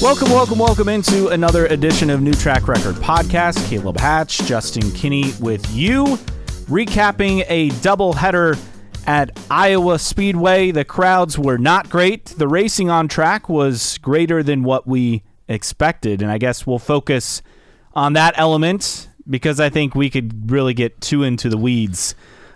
Welcome into another edition of New Track Record Podcast. Caleb Hatch, Justin Kinney with you, recapping a doubleheader at Iowa Speedway. The crowds were not great. The racing on track was greater than what we expected, and I guess we'll focus on that element because I think we could really get too into the weeds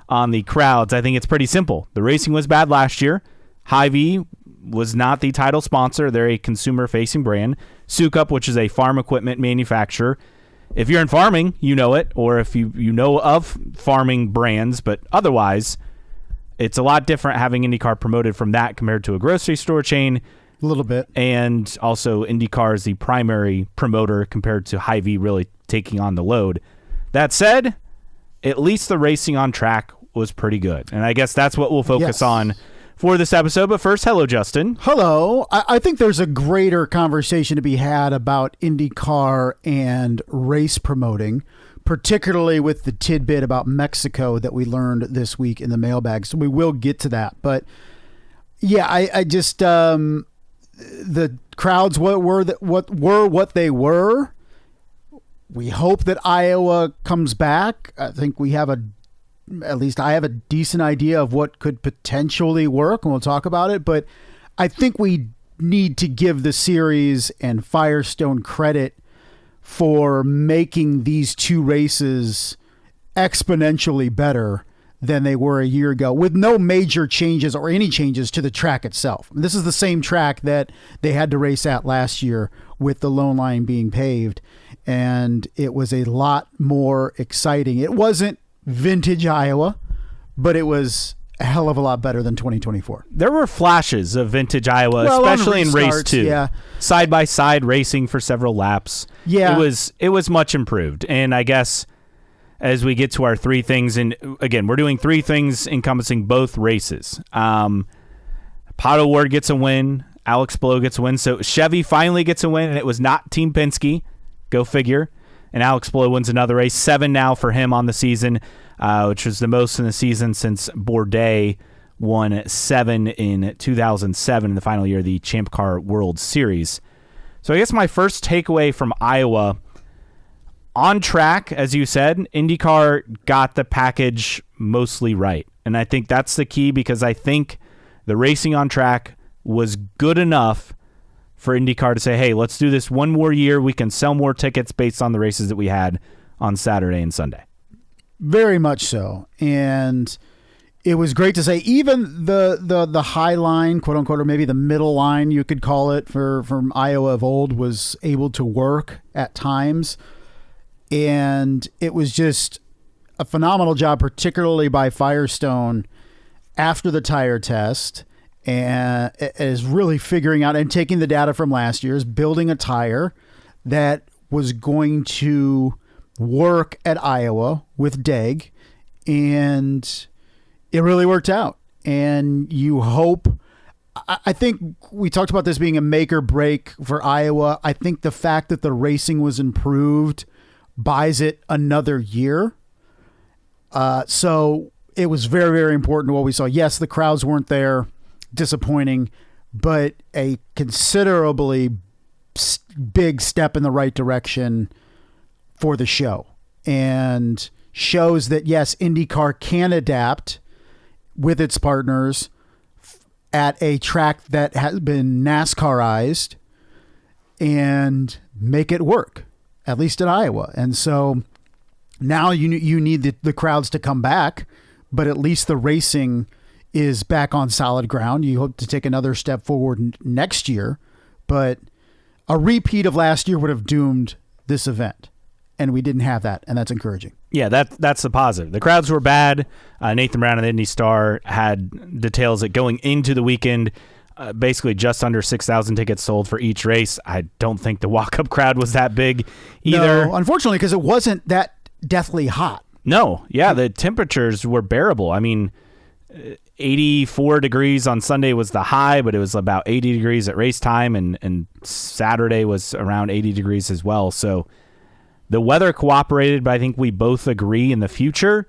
on the crowds. I think it's pretty simple. The racing was bad last year. Hy-Vee was not the title sponsor. They're a consumer-facing brand. Sukup, which is a farm equipment manufacturer. If you're in farming, you know it, or if you know of farming brands, but otherwise, it's a lot different having IndyCar promoted from that compared to a grocery store chain. A little bit. And also, IndyCar is the primary promoter compared to Hy-Vee really taking on the load. That said, at least the racing on track was pretty good. And I guess that's what we'll focus on for this episode. But first, hello, Justin. Hello. I think there's a greater conversation to be had about IndyCar and race promoting, particularly with the tidbit about Mexico that we learned this week in the mailbag. So we will get to that. But yeah, I just the crowds what they were. We hope that Iowa comes back. I think we have at least I have a decent idea of what could potentially work, and we'll talk about it. But I think we need to give the series and Firestone credit for making these two races exponentially better than they were a year ago, with no major changes or any changes to the track itself. This is the same track that they had to race at last year with the lone line being paved, and it was a lot more exciting. It wasn't vintage Iowa, but it was a hell of a lot better than 2024. There were flashes of vintage Iowa, especially in race 2. Yeah. Side-by-side racing for several laps. Yeah. It was much improved. And I guess as we get to our three things, and again, we're doing three things encompassing both races. Pato Ward gets a win. Alex Palou gets a win. So Chevy finally gets a win, and it was not Team Penske. Go figure. And Alex Palou wins another race. 7 now for him on the season, which was the most in the season since Bourdais won 7 in 2007 in the final year of the Champ Car World Series. So I guess my first takeaway from Iowa, on track, as you said, IndyCar got the package mostly right. And I think that's the key, because I think the racing on track was good enough for IndyCar to say, hey, let's do this one more year. We can sell more tickets based on the races that we had on Saturday and Sunday. Very much so. And it was great to say even the high line, quote unquote, or maybe the middle line, you could call it, from Iowa of old, was able to work at times. And it was just a phenomenal job, particularly by Firestone after the tire test, and is really figuring out and taking the data from last year's, building a tire that was going to work at Iowa with Deg, and it really worked out. And you hope, I think we talked about this being a make or break for Iowa. I think the fact that the racing was improved buys it another year. So it was very, very important what we saw. Yes, the crowds weren't there. Disappointing, but a considerably big step in the right direction for the show, and shows that, yes, IndyCar can adapt with its partners at a track that has been NASCArized and make it work, at least in Iowa. And so now you need the crowds to come back, but at least the racing is back on solid ground. You hope to take another step forward next year, but a repeat of last year would have doomed this event, and we didn't have that, and that's encouraging. Yeah, that's the positive. The crowds were bad. Nathan Brown of the Indy Star had details that going into the weekend, basically just under 6,000 tickets sold for each race. I don't think the walk-up crowd was that big either. No, unfortunately, because it wasn't that deathly hot. No, yeah, the temperatures were bearable. I mean, 84 degrees on Sunday was the high, but it was about 80 degrees at race time, and Saturday was around 80 degrees as well. So the weather cooperated, but I think we both agree in the future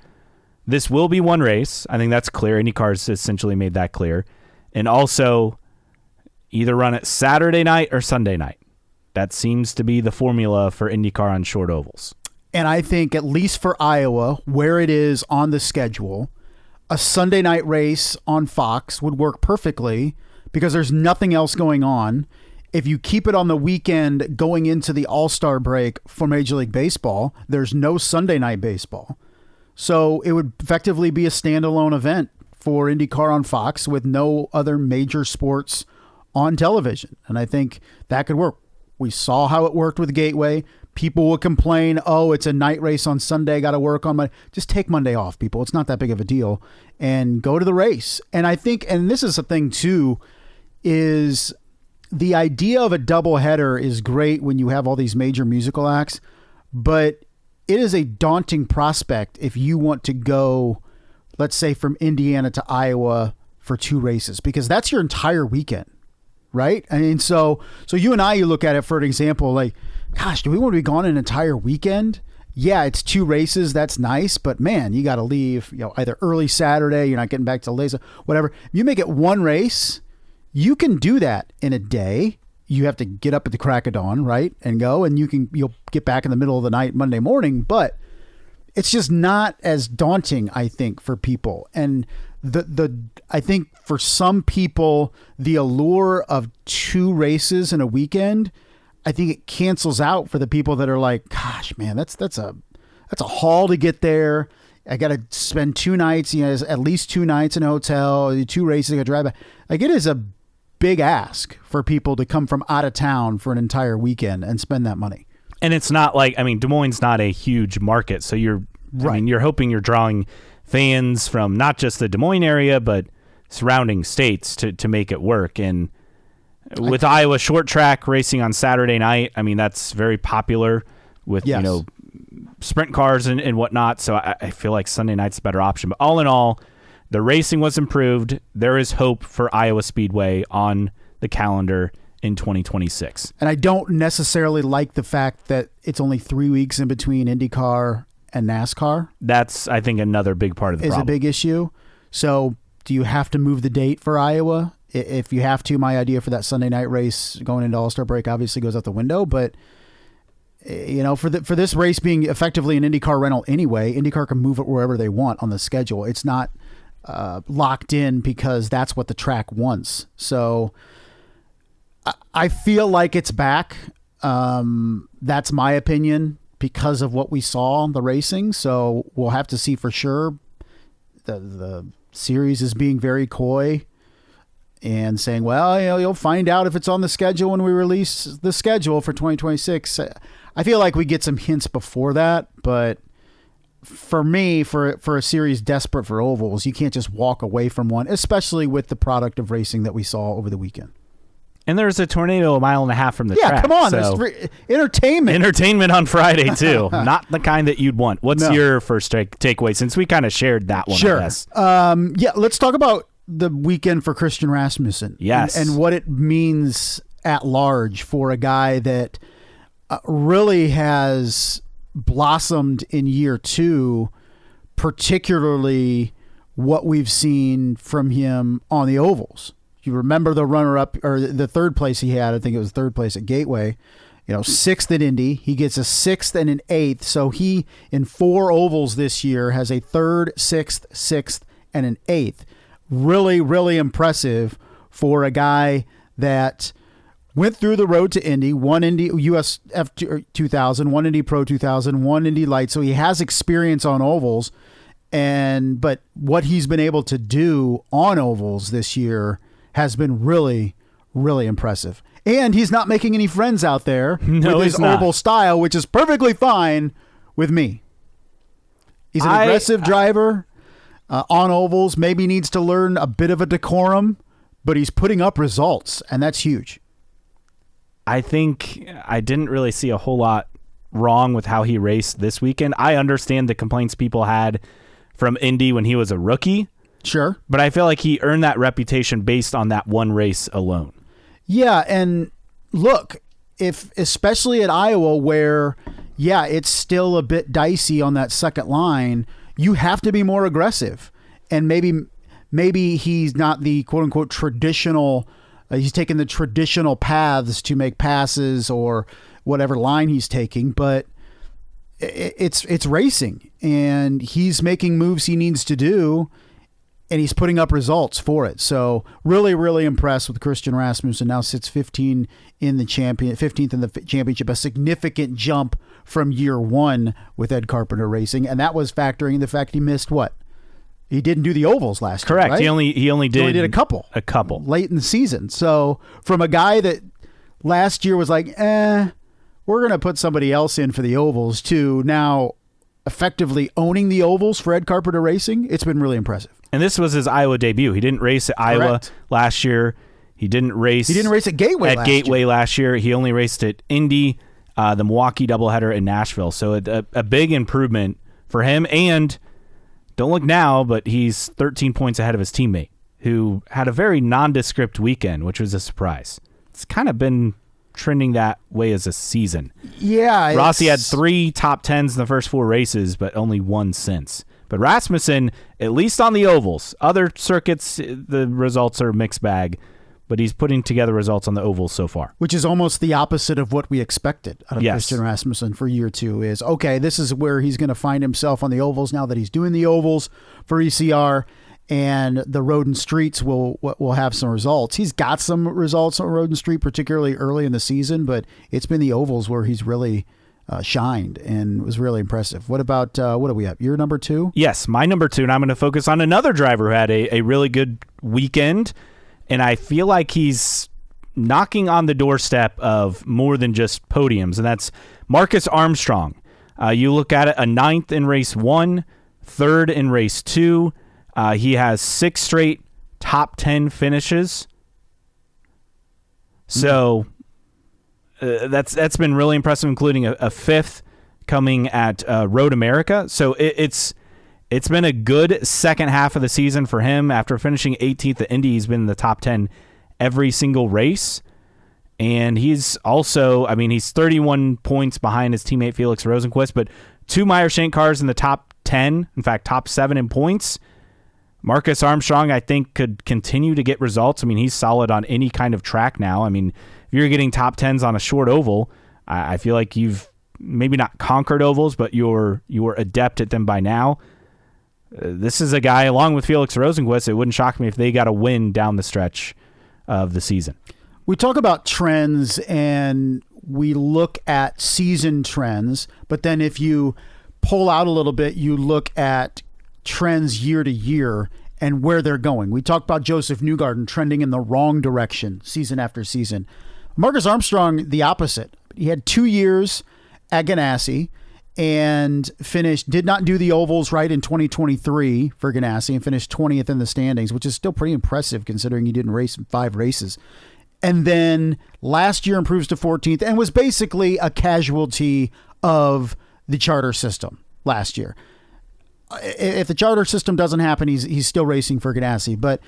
this will be one race. I think that's clear. IndyCar's essentially made that clear. And also either run it Saturday night or Sunday night. That seems to be the formula for IndyCar on short ovals. And I think at least for Iowa, where it is on the schedule, a Sunday night race on Fox would work perfectly because there's nothing else going on. If you keep it on the weekend going into the All-Star break for Major League Baseball, there's no Sunday night baseball. So it would effectively be a standalone event for IndyCar on Fox with no other major sports on television. And I think that could work. We saw how it worked with Gateway. People will complain, oh, it's a night race on Sunday, got to work on Monday. Just take Monday off, people. It's not that big of a deal. And go to the race. And I think, and this is a thing too, is the idea of a doubleheader is great when you have all these major musical acts, but it is a daunting prospect if you want to go, let's say, from Indiana to Iowa for 2 races, because that's your entire weekend, right? I mean, so you and I, you look at it for an example, like, gosh, do we want to be gone an entire weekend? Yeah, it's 2 races. That's nice. But man, you got to leave, either early Saturday, you're not getting back till late, whatever. If you make it 1 race, you can do that in a day. You have to get up at the crack of dawn, right? And go, and you'll get back in the middle of the night, Monday morning, but it's just not as daunting, I think, for people. And I think for some people, the allure of 2 races in a weekend, I think it cancels out for the people that are like, gosh, man, that's a haul to get there. I got to spend 2 nights, at least 2 nights in a hotel, 2 races, I got to drive back. Like, it is a big ask for people to come from out of town for an entire weekend and spend that money. And it's not like, Des Moines not a huge market, so you're hoping you're drawing fans from not just the Des Moines area, but surrounding states to make it work. And with Iowa short track racing on Saturday night, that's very popular with, sprint cars and whatnot. So I feel like Sunday night's a better option. But all in all, the racing was improved. There is hope for Iowa Speedway on the calendar in 2026. And I don't necessarily like the fact that it's only 3 weeks in between IndyCar and NASCAR. That's, I think, another big part of the problem. Is a big issue. So do you have to move the date for Iowa? If you have to, my idea for that Sunday night race going into All-Star break obviously goes out the window. But, for this race being effectively an IndyCar rental anyway, IndyCar can move it wherever they want on the schedule. It's not locked in because that's what the track wants. So I feel like it's back. That's my opinion because of what we saw on the racing. So we'll have to see for sure. The series is being very coy and saying, well, you'll find out if it's on the schedule when we release the schedule for 2026. I feel like we get some hints before that, but for me, for a series desperate for ovals, you can't just walk away from one, especially with the product of racing that we saw over the weekend. And there's a tornado 1.5 miles from the track. Yeah, come on. So there's entertainment. Entertainment on Friday, too. Not the kind that you'd want. What's your first takeaway, since we kind of shared that one, Sure. I guess? Let's talk about the weekend for Christian Rasmussen. Yes. And what it means at large for a guy that really has blossomed in year 2, particularly what we've seen from him on the ovals. You remember the runner-up, or the 3rd place he had, I think it was 3rd place at Gateway, 6th at Indy. He gets a 6th and an 8th. So he, in 4 ovals this year, has a 3rd, 6th, and an 8th. Really, really impressive for a guy that went through the road to Indy, won Indy US F2000, won Indy Pro 2000, won Indy Light. So he has experience on ovals. But what he's been able to do on ovals this year has been really, really impressive. And he's not making any friends out there with his oval style, which is perfectly fine with me. He's an aggressive driver on ovals, maybe needs to learn a bit of a decorum, but he's putting up results, and that's huge. I think I didn't really see a whole lot wrong with how he raced this weekend. I understand the complaints people had from Indy when he was a rookie. Sure. But I feel like he earned that reputation based on that one race alone. Yeah, and look, especially at Iowa where, it's still a bit dicey on that second line, you have to be more aggressive. And maybe he's not the quote unquote traditional, he's taking the traditional paths to make passes or whatever line he's taking, but it's racing, and he's making moves he needs to do, and he's putting up results for it. So really, really impressed with Christian Rasmussen. Now sits 15th in the championship, a significant jump from year one with Ed Carpenter Racing, and that was factoring in the fact he missed what? He didn't do the ovals last year. Correct. Right? He only did a couple late in the season. So from a guy that last year was like, we're going to put somebody else in for the ovals, to now effectively owning the ovals for Ed Carpenter Racing, it's been really impressive. And this was his Iowa debut. He didn't race at Iowa last year. He didn't race at Gateway last year. He only raced at Indy, the Milwaukee doubleheader in Nashville. So a big improvement for him. And don't look now, but he's 13 points ahead of his teammate, who had a very nondescript weekend, which was a surprise. It's kind of been trending that way as a season. Yeah. Rossi had 3 top 10s in the first 4 races, but only 1 since. But Rasmussen, at least on the ovals, other circuits, the results are mixed bag, but he's putting together results on the ovals so far. Which is almost the opposite of what we expected out of Christian Rasmussen for year 2 is, okay, this is where he's going to find himself on the ovals now that he's doing the ovals for ECR. And the road and streets will have some results. He's got some results on road and street, particularly early in the season, but it's been the ovals where he's really shined and was really impressive. What about, what do we have? Your number 2? Yes, my number 2, and I'm going to focus on another driver who had a really good weekend, and I feel like he's knocking on the doorstep of more than just podiums, and that's Marcus Armstrong. You look at it, a 9th in race 1, 3rd in race 2. He has 6 straight top 10 finishes. So that's been really impressive, including a 5th coming at Road America. So it's been a good second half of the season for him. After finishing 18th at Indy, he's been in the top 10 every single race. And he's also, he's 31 points behind his teammate Felix Rosenqvist, but 2 Meyer-Shank cars in the top 10, in fact, top 7 in points. Marcus Armstrong, I think, could continue to get results. He's solid on any kind of track now. If you're getting top 10s on a short oval, I feel like you've maybe not conquered ovals, but you're adept at them by now. This is a guy, along with Felix Rosenqvist, it wouldn't shock me if they got a win down the stretch of the season. We talk about trends and we look at season trends, but then if you pull out a little bit, you look at trends year to year and where they're going. We talked about Joseph Newgarden trending in the wrong direction season after season. Marcus Armstrong, the opposite. He had 2 years at Ganassi and did not do the ovals right in 2023 for Ganassi and finished 20th in the standings, which is still pretty impressive considering he didn't race in 5 races. And then last year improves to 14th and was basically a casualty of the charter system last year. If the charter system doesn't happen, he's still racing for Ganassi. But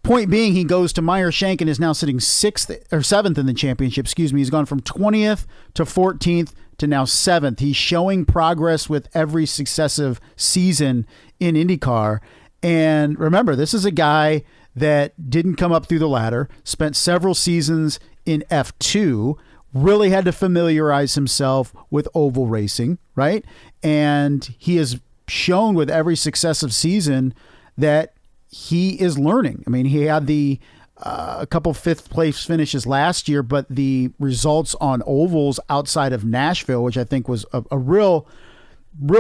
point being, he goes to Meyer-Shank and is now sitting 7th in the championship. He's gone from 20th to 14th to now 7th. He's showing progress with every successive season in IndyCar. And remember, this is a guy that didn't come up through the ladder, spent several seasons in F2, really had to familiarize himself with oval racing, right? And he has shown with every successive season that he is learning. He had a couple 5th place finishes last year, but the results on ovals outside of Nashville, which I think was a real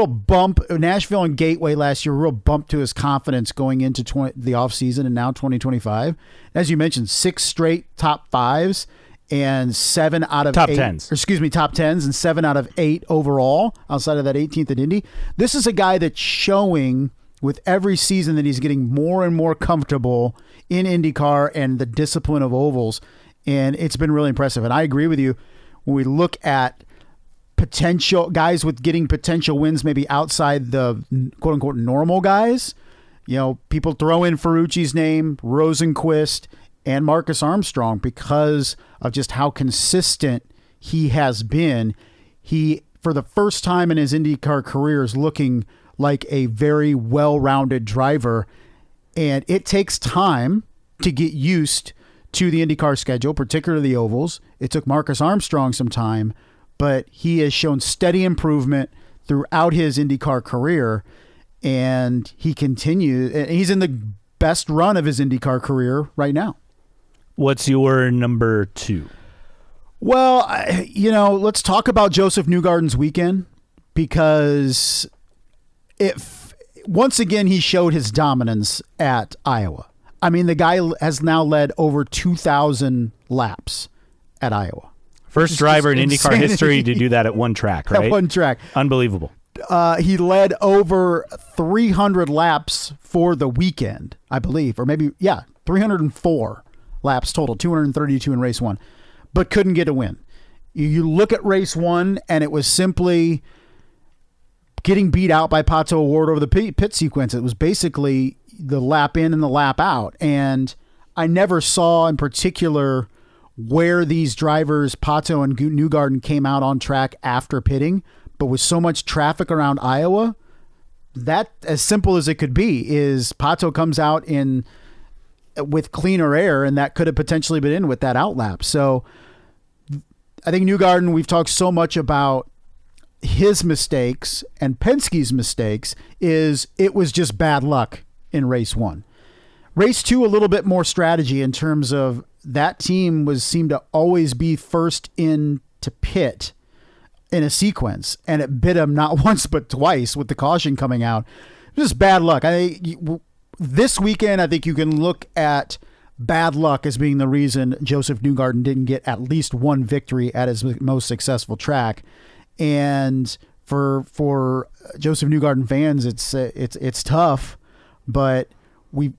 bump, Nashville and Gateway last year, real bump to his confidence going into the offseason and now 2025. As you mentioned, 6 straight top 5s and 7 out of top 8, 10s. Top 10s and 7 out of 8 overall outside of that 18th at Indy. This is a guy that's showing with every season that he's getting more and more comfortable in IndyCar and the discipline of ovals. And it's been really impressive. And I agree with you when we look at potential guys with getting potential wins, maybe outside the quote unquote normal guys. People throw in Ferrucci's name, Rosenqvist, and Marcus Armstrong because of just how consistent he has been. He, for the first time in his IndyCar career, is looking like a very well-rounded driver. And it takes time to get used to the IndyCar schedule, particularly the ovals. It took Marcus Armstrong some time, but he has shown steady improvement throughout his IndyCar career, and he continues. And he's in the best run of his IndyCar career right now. What's your number 2? Well, let's talk about Joseph Newgarden's weekend, because once again he showed his dominance at Iowa. I mean, the guy has now led over 2,000 laps at Iowa. First driver in IndyCar history to do that at one track, right? At one track. Unbelievable. He led over 300 laps for the weekend, I believe, or maybe, 304 laps total, 232 in race 1, but couldn't get a win. You look at race 1, and it was simply getting beat out by Pato O'Ward over the pit sequence. It was basically the lap in and the lap out. And I never saw in particular where these drivers, Pato and Newgarden, came out on track after pitting, but with so much traffic around Iowa, that, as simple as it could be, is Pato comes out with cleaner air, and that could have potentially been in with that outlap. So I think Newgarden, we've talked so much about his mistakes and Penske's mistakes, it was just bad luck in race 1. Race 2, a little bit more strategy in terms of that team seemed to always be first in to pit in a sequence, and it bit him not once but twice with the caution coming out. Just bad luck. This weekend, I think you can look at bad luck as being the reason Joseph Newgarden didn't get at least one victory at his most successful track. And for Joseph Newgarden fans, it's tough, but we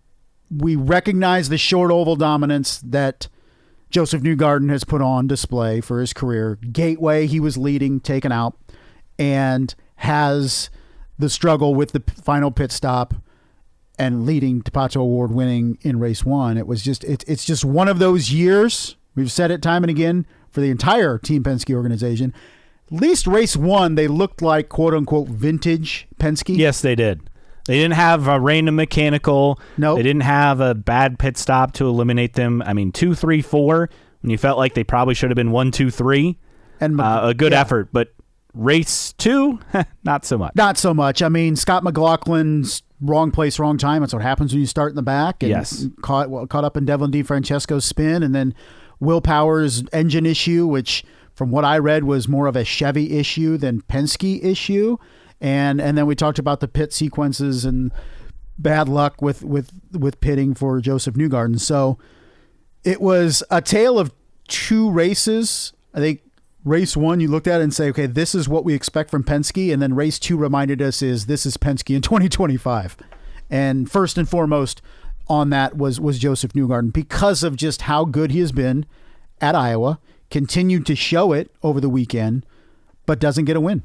recognize the short oval dominance that Joseph Newgarden has put on display for his career. Gateway, he was leading, taken out, and has the struggle with the final pit stop and leading to Pato O'Ward winning in race 1. It's just one of those years. We've said it time and again for the entire Team Penske organization. At least race 1, they looked like quote unquote vintage Penske. Yes, they did. They didn't have a random mechanical. No, They didn't have a bad pit stop to eliminate them. I mean, 2, 3, 4, when you felt like they probably should have been 1, 2, 3. And a good effort. But race 2, not so much. Not so much. I mean, Scott McLaughlin's wrong place, wrong time. That's what happens when you start in the back. And yes. Caught up in Devlin DeFrancesco's spin, and then Will Power's engine issue, which from what I read was more of a Chevy issue than Penske issue. And then we talked about the pit sequences and bad luck with pitting for Joseph Newgarden. So it was a tale of 2 races. I think race 1, you looked at it and say, okay, this is what we expect from Penske. And then race 2 reminded us this is Penske in 2025. And first and foremost on that was Joseph Newgarden, because of just how good he has been at Iowa, continued to show it over the weekend, but doesn't get a win.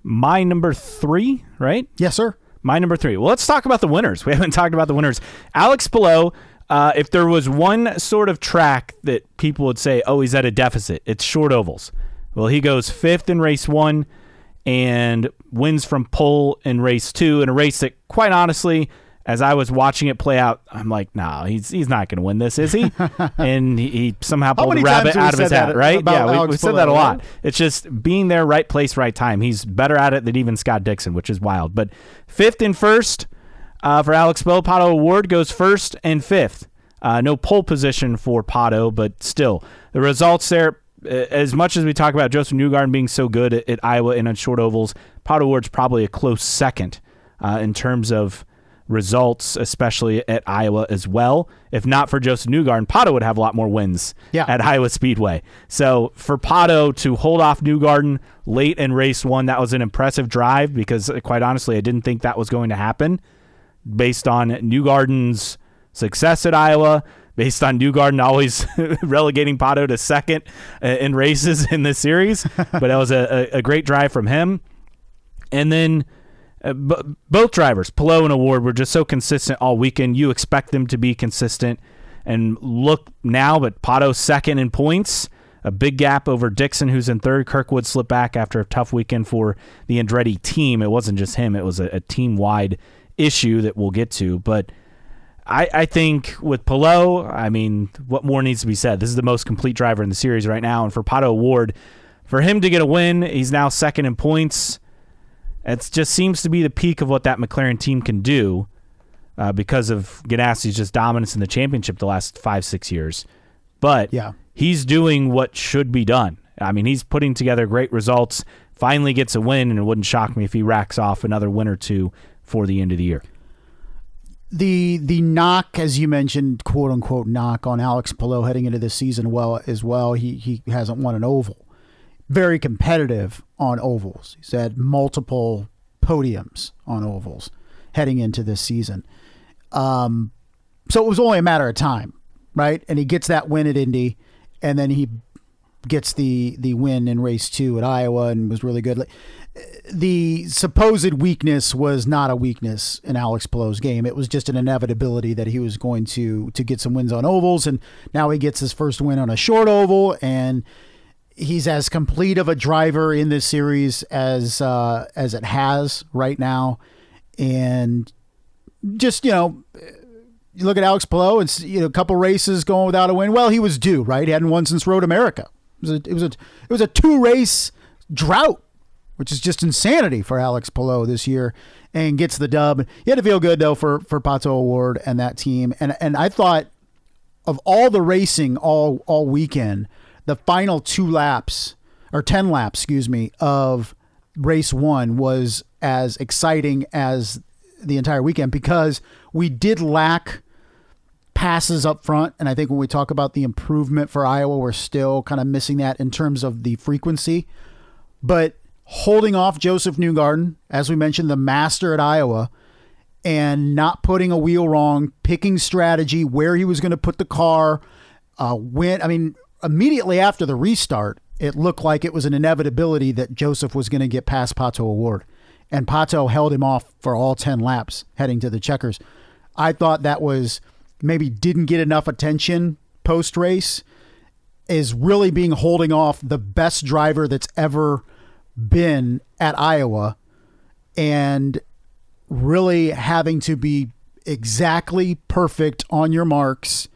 My number 3, right? Yes, sir. My number 3. Well, let's talk about the winners. We haven't talked about the winners. Alex Palou, if there was one sort of track that people would say, oh, he's at a deficit, it's short ovals. Well, he goes 5th in race 1 and wins from pole in race 2, in a race that, quite honestly, as I was watching it play out, I'm like, no, he's not going to win this, is he? And he somehow pulled a rabbit out of his hat, right? Yeah, we said that a lot. It's just being there, right place, right time. He's better at it than even Scott Dixon, which is wild. But 5th and 1st for Alex Palou. Pato O'Ward goes 1st and 5th. No pole position for Pato, but still. The results there, as much as we talk about Joseph Newgarden being so good at Iowa and on short ovals, Pato O'Ward's probably a close second in terms of results, especially at Iowa as well. If not for Joseph Newgarden, Pato would have a lot more wins at Iowa Speedway. So for Pato to hold off Newgarden late in race 1, that was an impressive drive, because quite honestly, I didn't think that was going to happen based on Newgarden's success at Iowa, based on Newgarden always relegating Pato to 2nd in races in this series. But that was a great drive from him. And then both drivers, Palou and O'Ward, were just so consistent all weekend. You expect them to be consistent. And look now, but Pato 2nd in points, a big gap over Dixon, who's in third. Kirkwood slipped back after a tough weekend for the Andretti team. It wasn't just him. It was a team-wide issue that we'll get to. But I think with Palou, I mean, what more needs to be said? This is the most complete driver in the series right now. And for Pato O'Ward, for him to get a win, he's now second in points. It just seems to be the peak of what that McLaren team can do because of Ganassi's just dominance in the championship the last 5-6 years. But he's doing what should be done. I mean, he's putting together great results, finally gets a win, and it wouldn't shock me if he racks off another win or two for the end of the year. The knock, as you mentioned, quote unquote knock on Alex Palou heading into this season as well. He hasn't won an oval. Very competitive on ovals. He's had multiple podiums on ovals heading into this season. So it was only a matter of time, right? And he gets that win at Indy, and then he gets the win in race 2 at Iowa and was really good. The supposed weakness was not a weakness in Alex Palou's game. It was just an inevitability that he was going to get some wins on ovals, and now he gets his first win on a short oval, and he's as complete of a driver in this series as it has right now. And just, you look at Alex Palou, it's a couple races going without a win. Well, he was due, right? He hadn't won since Road America. It was a 2-race drought, which is just insanity for Alex Palou this year, and gets the dub. You had to feel good though for Pato O'Ward and that team. And I thought of all the racing all weekend, the final 10 laps, of race 1 was as exciting as the entire weekend because we did lack passes up front. And I think when we talk about the improvement for Iowa, we're still kind of missing that in terms of the frequency. But holding off Joseph Newgarden, as we mentioned, the master at Iowa, and not putting a wheel wrong, picking strategy, where he was going to put the car, immediately after the restart, it looked like it was an inevitability that Joseph was going to get past Pato O'Ward. And Pato held him off for all 10 laps heading to the checkers. I thought that was maybe didn't get enough attention post-race, is really being holding off the best driver that's ever been at Iowa and really having to be exactly perfect on your marks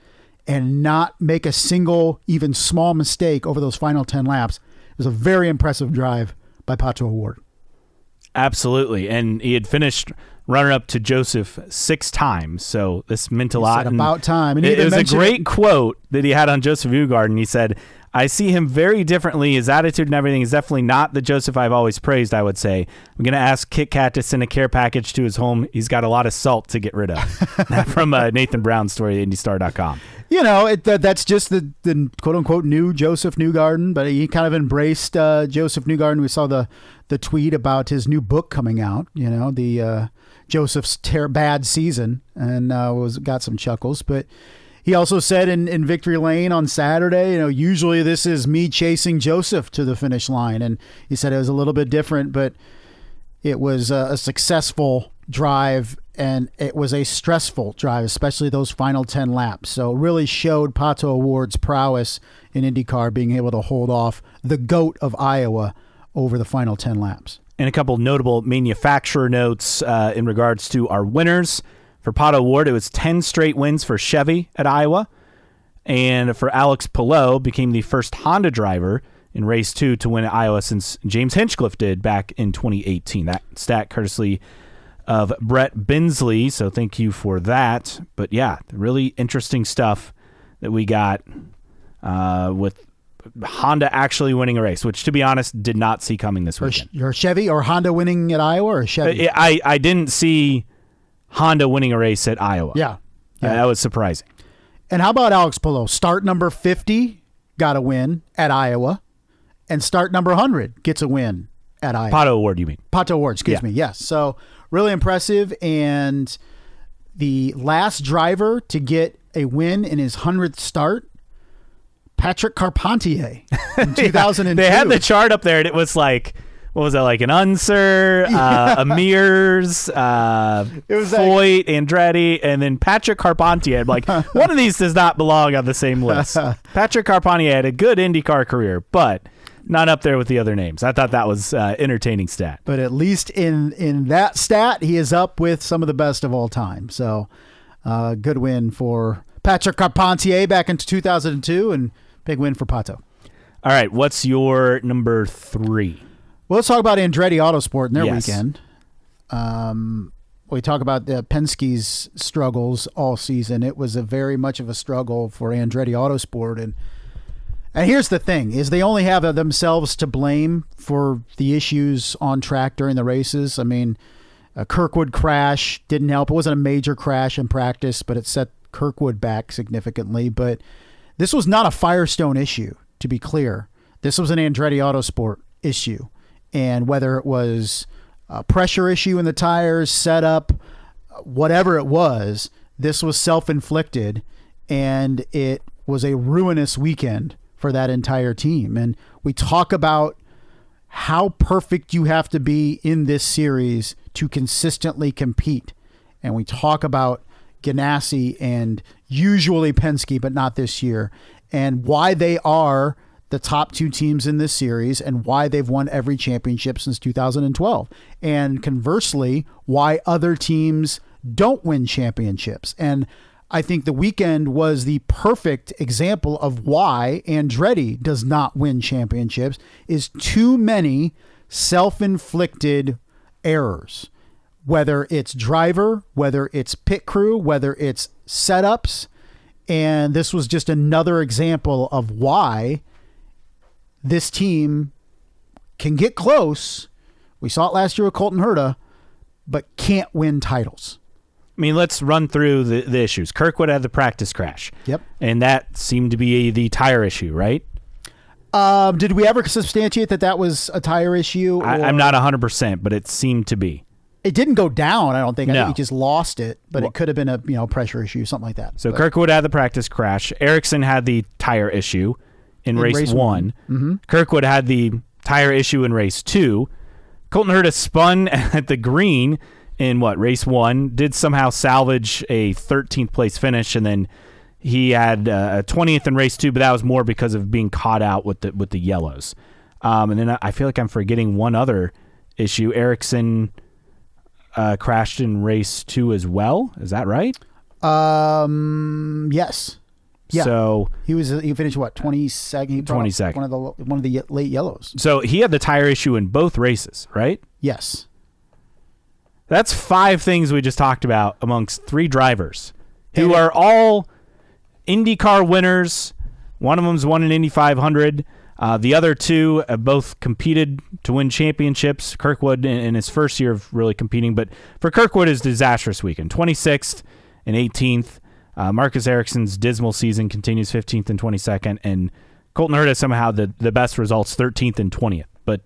and not make a single, even small mistake over those final 10 laps. It was a very impressive drive by Pato O'Ward. Absolutely. And he had finished runner-up to Joseph 6 times, so this meant a lot. About time. And it was a great quote that he had on Joseph Newgarden. He said, "I see him very differently. His attitude and everything is definitely not the Joseph I've always praised, I would say. I'm going to ask Kit Kat to send a care package to his home. He's got a lot of salt to get rid of." From Nathan Brown's story at IndyStar.com. That's just the quote-unquote new Joseph Newgarden, but he kind of embraced Joseph Newgarden. We saw the tweet about his new book coming out, the Joseph's bad season, and got some chuckles. But he also said in Victory Lane on Saturday, usually this is me chasing Joseph to the finish line. And he said it was a little bit different, but it was a successful drive, and it was a stressful drive, especially those final 10 laps. So it really showed Pato O'Ward's prowess in IndyCar, being able to hold off the GOAT of Iowa over the final 10 laps. And a couple notable manufacturer notes in regards to our winners. For Pato O'Ward, it was 10 straight wins for Chevy at Iowa. And for Alex Palou, became the first Honda driver in race 2 to win at Iowa since James Hinchcliffe did back in 2018. That stat courtesy of Brett Bensley, so thank you for that. But yeah, really interesting stuff that we got with Honda actually winning a race, which, to be honest, did not see coming this weekend. Or Chevy or Honda winning at Iowa or Chevy? I didn't see Honda winning a race at Iowa. Yeah. That was surprising. And how about Alex Palou? Start number 50 got a win at Iowa, and start number 100 gets a win at Iowa. Pato O'Ward, you mean? Pato O'Ward, excuse me. Yes. So really impressive. And the last driver to get a win in his 100th start, Patrick Carpentier in 2002. They had the chart up there, and it was like what was that, like an Unser, a Mears, It was Foyt, Andretti, and then Patrick Carpentier. Like, one of these does not belong on the same list. Patrick Carpentier had a good IndyCar career, but not up there with the other names. I thought that was entertaining stat. But at least in that stat, he is up with some of the best of all time. So good win for Patrick Carpentier back in 2002, and big win for Pato. All right, what's your number 3? Well, let's talk about Andretti Autosport and their Yes. weekend. We talk about Penske's struggles all season. It was a very much of a struggle for Andretti Autosport, and here's the thing: is they only have themselves to blame for the issues on track during the races. I mean, a Kirkwood crash didn't help. It wasn't a major crash in practice, but it set Kirkwood back significantly. But this was not a Firestone issue, to be clear. This was an Andretti Autosport issue. And whether it was a pressure issue in the tires, setup, whatever it was, this was self-inflicted, and it was a ruinous weekend for that entire team. And we talk about how perfect you have to be in this series to consistently compete. And we talk about Ganassi and usually Penske, but not this year, and why they are the top 2 teams in this series and why they've won every championship since 2012. And conversely, why other teams don't win championships. And I think the weekend was the perfect example of why Andretti does not win championships, is too many self-inflicted errors, whether it's driver, whether it's pit crew, whether it's setups. And this was just another example of why this team can get close. We saw it last year with Colton Herta, but can't win titles. I mean, let's run through the issues. Kirkwood had the practice crash. Yep. And that seemed to be the tire issue, right? Did we ever substantiate that was a tire issue? I'm not 100%, but it seemed to be. It didn't go down, I don't think. I No. think he just lost it, but it could have been a pressure issue, something like that. So But Kirkwood had the practice crash. Ericsson had the tire issue in race 1. Mm-hmm. Kirkwood had the tire issue in race 2. Colton Herta spun at the green in race 1, did somehow salvage a 13th place finish, and then he had a 20th in race 2, but that was more because of being caught out with the yellows. And then I feel like I'm forgetting one other issue. Ericsson crashed in race 2 as well. Is that right? Yes. Yeah. So he finished 22nd. 22nd. One of the late yellows. So he had the tire issue in both races, right? Yes. That's 5 things we just talked about amongst 3 drivers who are all IndyCar winners. One of them's won an Indy 500. The other 2 have both competed to win championships. Kirkwood in his first year of really competing, but for Kirkwood, his disastrous weekend, 26th and 18th. Marcus Ericsson's dismal season continues, 15th and 22nd, and Colton Herta somehow the best results, 13th and 20th. But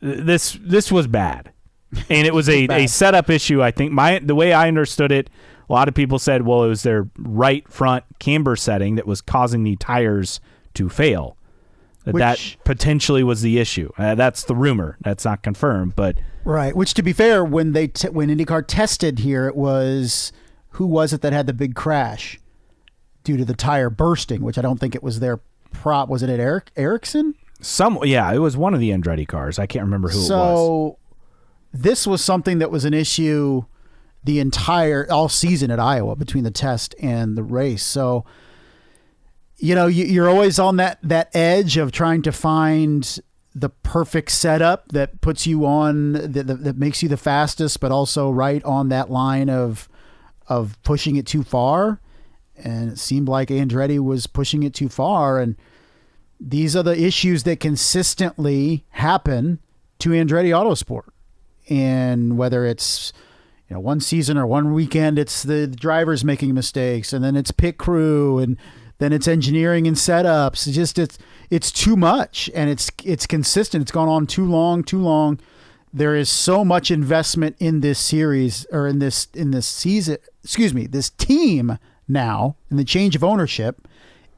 this was bad. And it was a setup issue, I think. The way I understood it, a lot of people said, well, it was their right front camber setting that was causing the tires to fail. That potentially was the issue. That's the rumor. That's not confirmed, but right. Which, to be fair, when when IndyCar tested here, it was, who was it that had the big crash due to the tire bursting? Which I don't think it was their prop. Was it at Ericsson? It was one of the Andretti cars. I can't remember who it was. So this was something that was an issue all season at Iowa between the test and the race. So, you're always on that edge of trying to find the perfect setup that puts you on, that makes you the fastest, but also right on that line of pushing it too far. And it seemed like Andretti was pushing it too far. And these are the issues that consistently happen to Andretti Autosport. And whether it's one season or one weekend, it's the drivers making mistakes, and then it's pit crew, and then it's engineering and setups. It's too much, and it's consistent. It's gone on too long. There is so much investment in this series, or in this season. Excuse me, this team now, and the change of ownership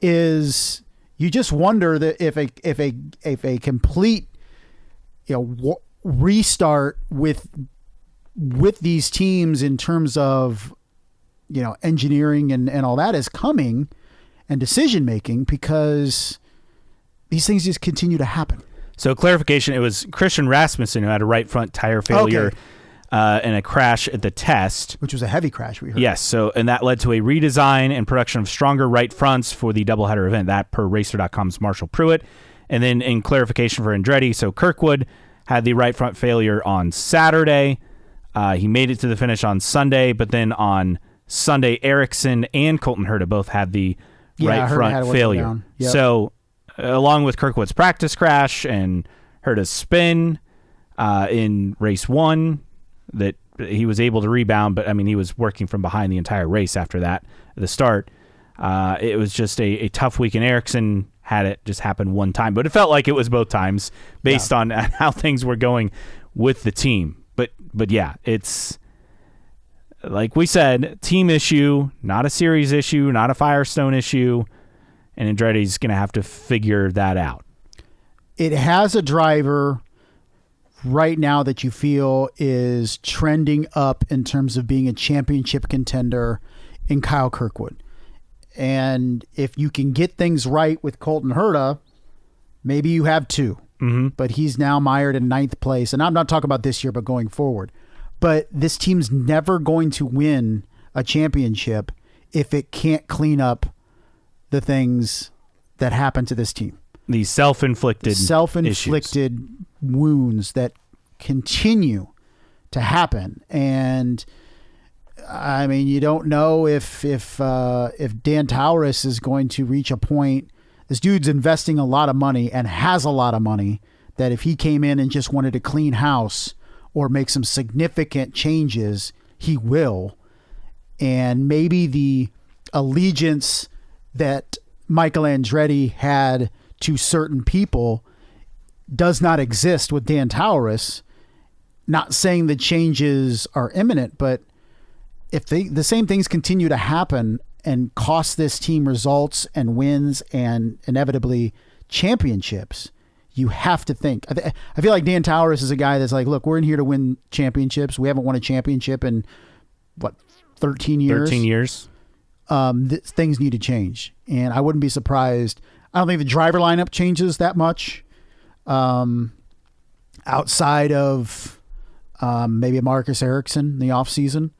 is, you just wonder that if a complete restart with these teams in terms of, engineering and all that is coming and decision making, because these things just continue to happen. So clarification, it was Christian Rasmussen who had a right front tire failure and a crash at the test. Which was a heavy crash, we heard. Yes, and that led to a redesign and production of stronger right fronts for the doubleheader event, that per Racer.com's Marshall Pruitt. And then in clarification for Andretti, so Kirkwood had the right front failure on Saturday. He made it to the finish on Sunday, but then on Sunday, Ericsson and Colton Herta both had the right front failure. Yep. So along with Kirkwood's practice crash and Herta's spin in race 1, that he was able to rebound, but he was working from behind the entire race after that, the start. It was just a tough week, and Ericsson had it just happen one time, but it felt like it was both times based on how things were going with the team. But yeah, it's like we said, team issue, not a series issue, not a Firestone issue, and Andretti's going to have to figure that out. It has a driver right now that you feel is trending up in terms of being a championship contender in Kyle Kirkwood. And if you can get things right with Colton Herta, maybe you have two. Mm-hmm. But he's now mired in 9th place. And I'm not talking about this year, but going forward. But this team's never going to win a championship if it can't clean up the things that happen to this team. These self-inflicted issues. Wounds that continue to happen. And you don't know if Dan Taurus is going to reach a point. This dude's investing a lot of money and has a lot of money, that if he came in and just wanted to clean house or make some significant changes, he will. And maybe the allegiance that Michael Andretti had to certain people does not exist with Dan Taurus. Not saying the changes are imminent, but if the same things continue to happen and cost this team results and wins and inevitably championships, you have to think. I feel like Dan Taurus is a guy that's like, look, we're in here to win championships. We haven't won a championship in, 13 years? 13 years. Things need to change. And I wouldn't be surprised. I don't think the driver lineup changes that much outside of maybe Marcus Ericsson in the offseason.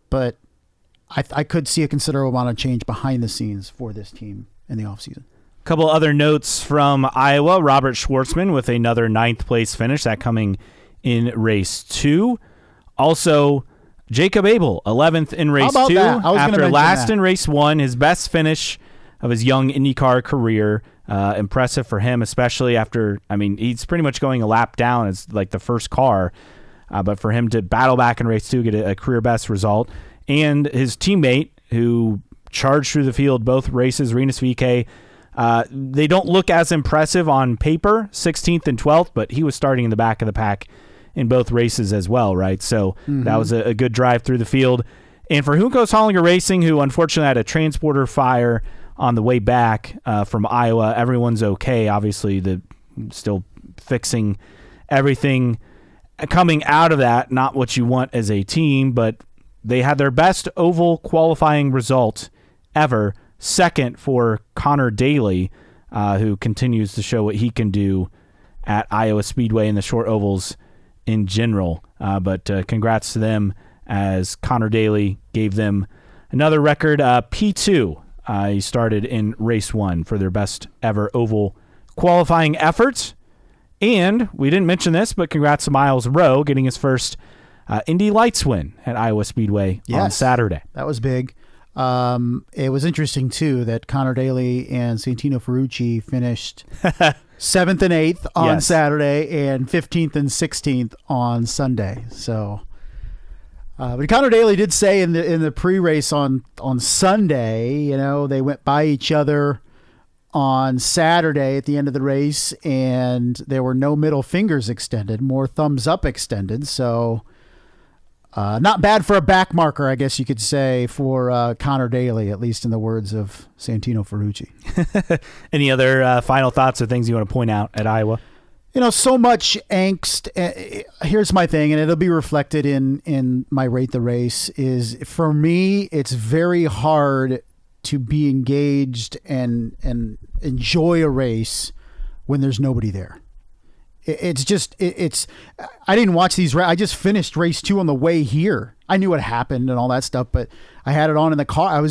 But I could see a considerable amount of change behind the scenes for this team in the offseason. A couple other notes from Iowa. Robert Schwartzman with another 9th place finish, that coming in race 2. Also, Jacob Abel, 11th in race 2. After last in race 1, his best finish of his young IndyCar career. Impressive for him, especially after, he's pretty much going a lap down as like the first car. But for him to battle back in race 2, get a career best result. And his teammate, who charged through the field both races, Rinus VeeKay, they don't look as impressive on paper, 16th and 12th, but he was starting in the back of the pack in both races as well, right? So that was a good drive through the field. And for Juncos Hollinger Racing, who unfortunately had a transporter fire on the way back from Iowa, everyone's okay. Obviously, still fixing everything coming out of that, not what you want as a team, but they had their best oval qualifying result ever, second for Connor Daly, who continues to show what he can do at Iowa Speedway in the short ovals in general. But congrats to them, as Connor Daly gave them another record P2. He started in race 1 for their best ever oval qualifying efforts. And we didn't mention this, but congrats to Miles Rowe getting his first Indy Lights win at Iowa Speedway on Saturday. That was big. It was interesting, too, that Connor Daly and Santino Ferrucci finished 7th and 8th on Saturday and 15th and 16th on Sunday. So, but Connor Daly did say in the pre-race on Sunday, they went by each other on Saturday at the end of the race, and there were no middle fingers extended, more thumbs up extended. So not bad for a back marker, I guess you could say, for Connor Daly, at least in the words of Santino Ferrucci. Any other final thoughts or things you want to point out at Iowa? So much angst. Here's my thing, and it'll be reflected in my rate the race, is for me, it's very hard to be engaged and enjoy a race when there's nobody there. It's I didn't watch these. I just finished race 2 on the way here. I knew what happened and all that stuff, but I had it on in the car.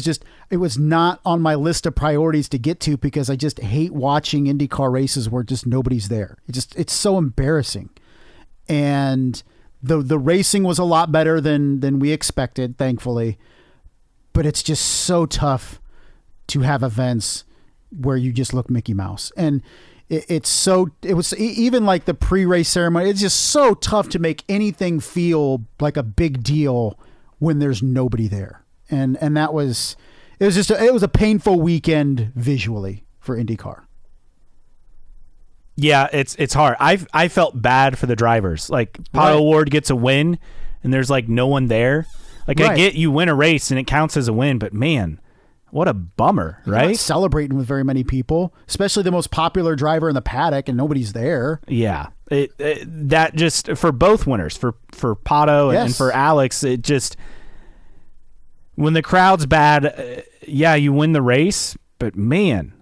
It was not on my list of priorities to get to because I just hate watching IndyCar races where just nobody's there. It's so embarrassing. And the racing was a lot better than we expected, thankfully, but it's just so tough to have events where you just look Mickey Mouse. And it was even like the pre-race ceremony. It's just so tough to make anything feel like a big deal when there's nobody there. And it was a painful weekend visually for IndyCar. Yeah, it's hard. I felt bad for the drivers. Like Pato Ward gets a win and there's like no one there. Like I get you win a race and it counts as a win, but man, what a bummer, right? You're not celebrating with very many people, especially the most popular driver in the paddock, and nobody's there. Yeah, that just for both winners, for Pato and for Alex, it just when the crowd's bad, you win the race, but man,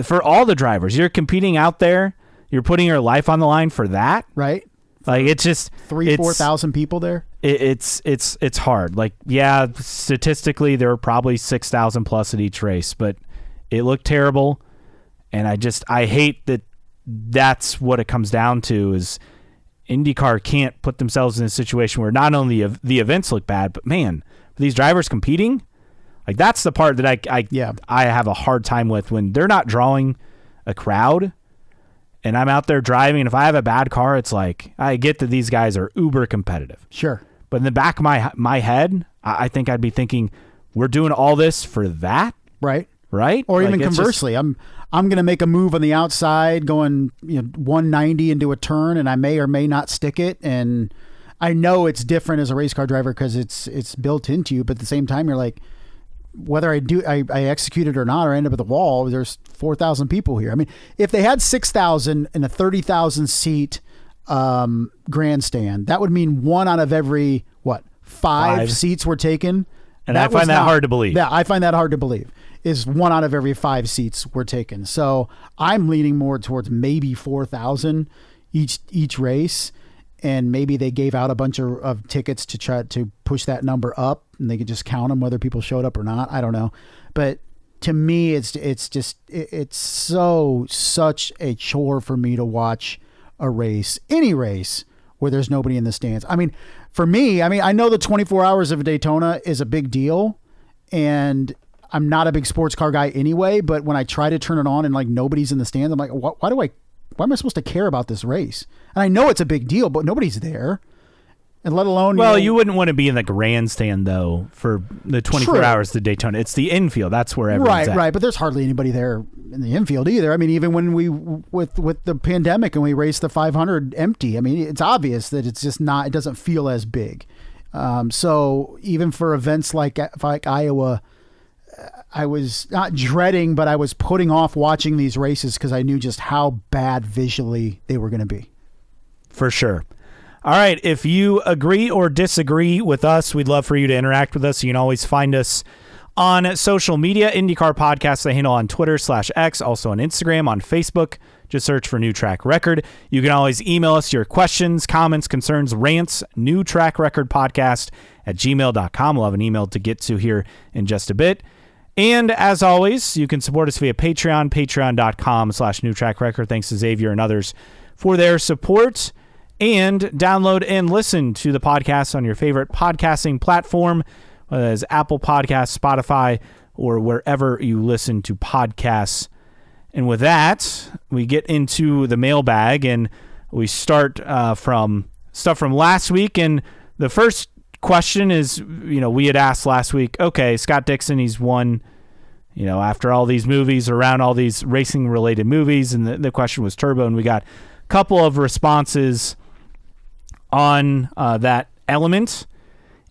for all the drivers, you're competing out there, you're putting your life on the line for that, right? Like it's just 4,000 people there. It's hard. Like, yeah, statistically there were probably 6,000 plus at each race, but it looked terrible. And I hate that that's what it comes down to is IndyCar can't put themselves in a situation where not only the events look bad, but man, these drivers competing, like that's the part that I have a hard time with when they're not drawing a crowd. And I'm out there driving, and if I have a bad car, it's like, I get that these guys are uber competitive. Sure. But in the back of my head, I think I'd be thinking, we're doing all this for that? Right. Right? Or like, even conversely, I'm going to make a move on the outside going 190 into a turn, and I may or may not stick it. And I know it's different as a race car driver because it's built into you, but at the same time, you're like, whether I execute it or not, or end up at the wall, there's 4,000 people here. I mean, if they had 6,000 in a 30,000 seat grandstand, that would mean 1 out of every, five seats were taken. And I find that hard to believe. Yeah, I find that hard to believe, is 1 out of every 5 seats were taken. So I'm leaning more towards maybe 4,000 each race. And maybe they gave out a bunch of tickets to try to push that number up, and they could just count them whether people showed up or not. I don't know, but to me, it's such a chore for me to watch a race, any race where there's nobody in the stands. I mean, for me, I know the 24 hours of Daytona is a big deal, and I'm not a big sports car guy anyway. But when I try to turn it on and like nobody's in the stands, I'm like, why am I supposed to care about this race? And I know it's a big deal, but nobody's there. And let alone... Well, you wouldn't want to be in the grandstand, though, for the 24 hours to Daytona. It's the infield. That's where everyone's at. Right. But there's hardly anybody there in the infield either. I mean, even when we... With the pandemic and we raced the 500 empty, I mean, it's obvious that it's just not... It doesn't feel as big. So even for events like Iowa... I was not dreading, but I was putting off watching these races because I knew just how bad visually they were going to be. For sure. All right. If you agree or disagree with us, we'd love for you to interact with us. You can always find us on social media, IndyCar Podcast, the handle on Twitter /X, also on Instagram, on Facebook. Just search for New Track Record. You can always email us your questions, comments, concerns, rants, newtrackrecordpodcast@gmail.com. We'll have an email to get to here in just a bit. And as always, you can support us via Patreon, patreon.com/newtrackrecord. Thanks to Xavier and others for their support. And download and listen to the podcast on your favorite podcasting platform, whether it's Apple Podcasts, Spotify, or wherever you listen to podcasts. And with that, we get into the mailbag, and we start from stuff from last week. And the first question is, we had asked last week, okay, Scott Dixon, he's won, after all these movies, around all these racing related movies. And the question was Turbo, and we got a couple of responses on that element.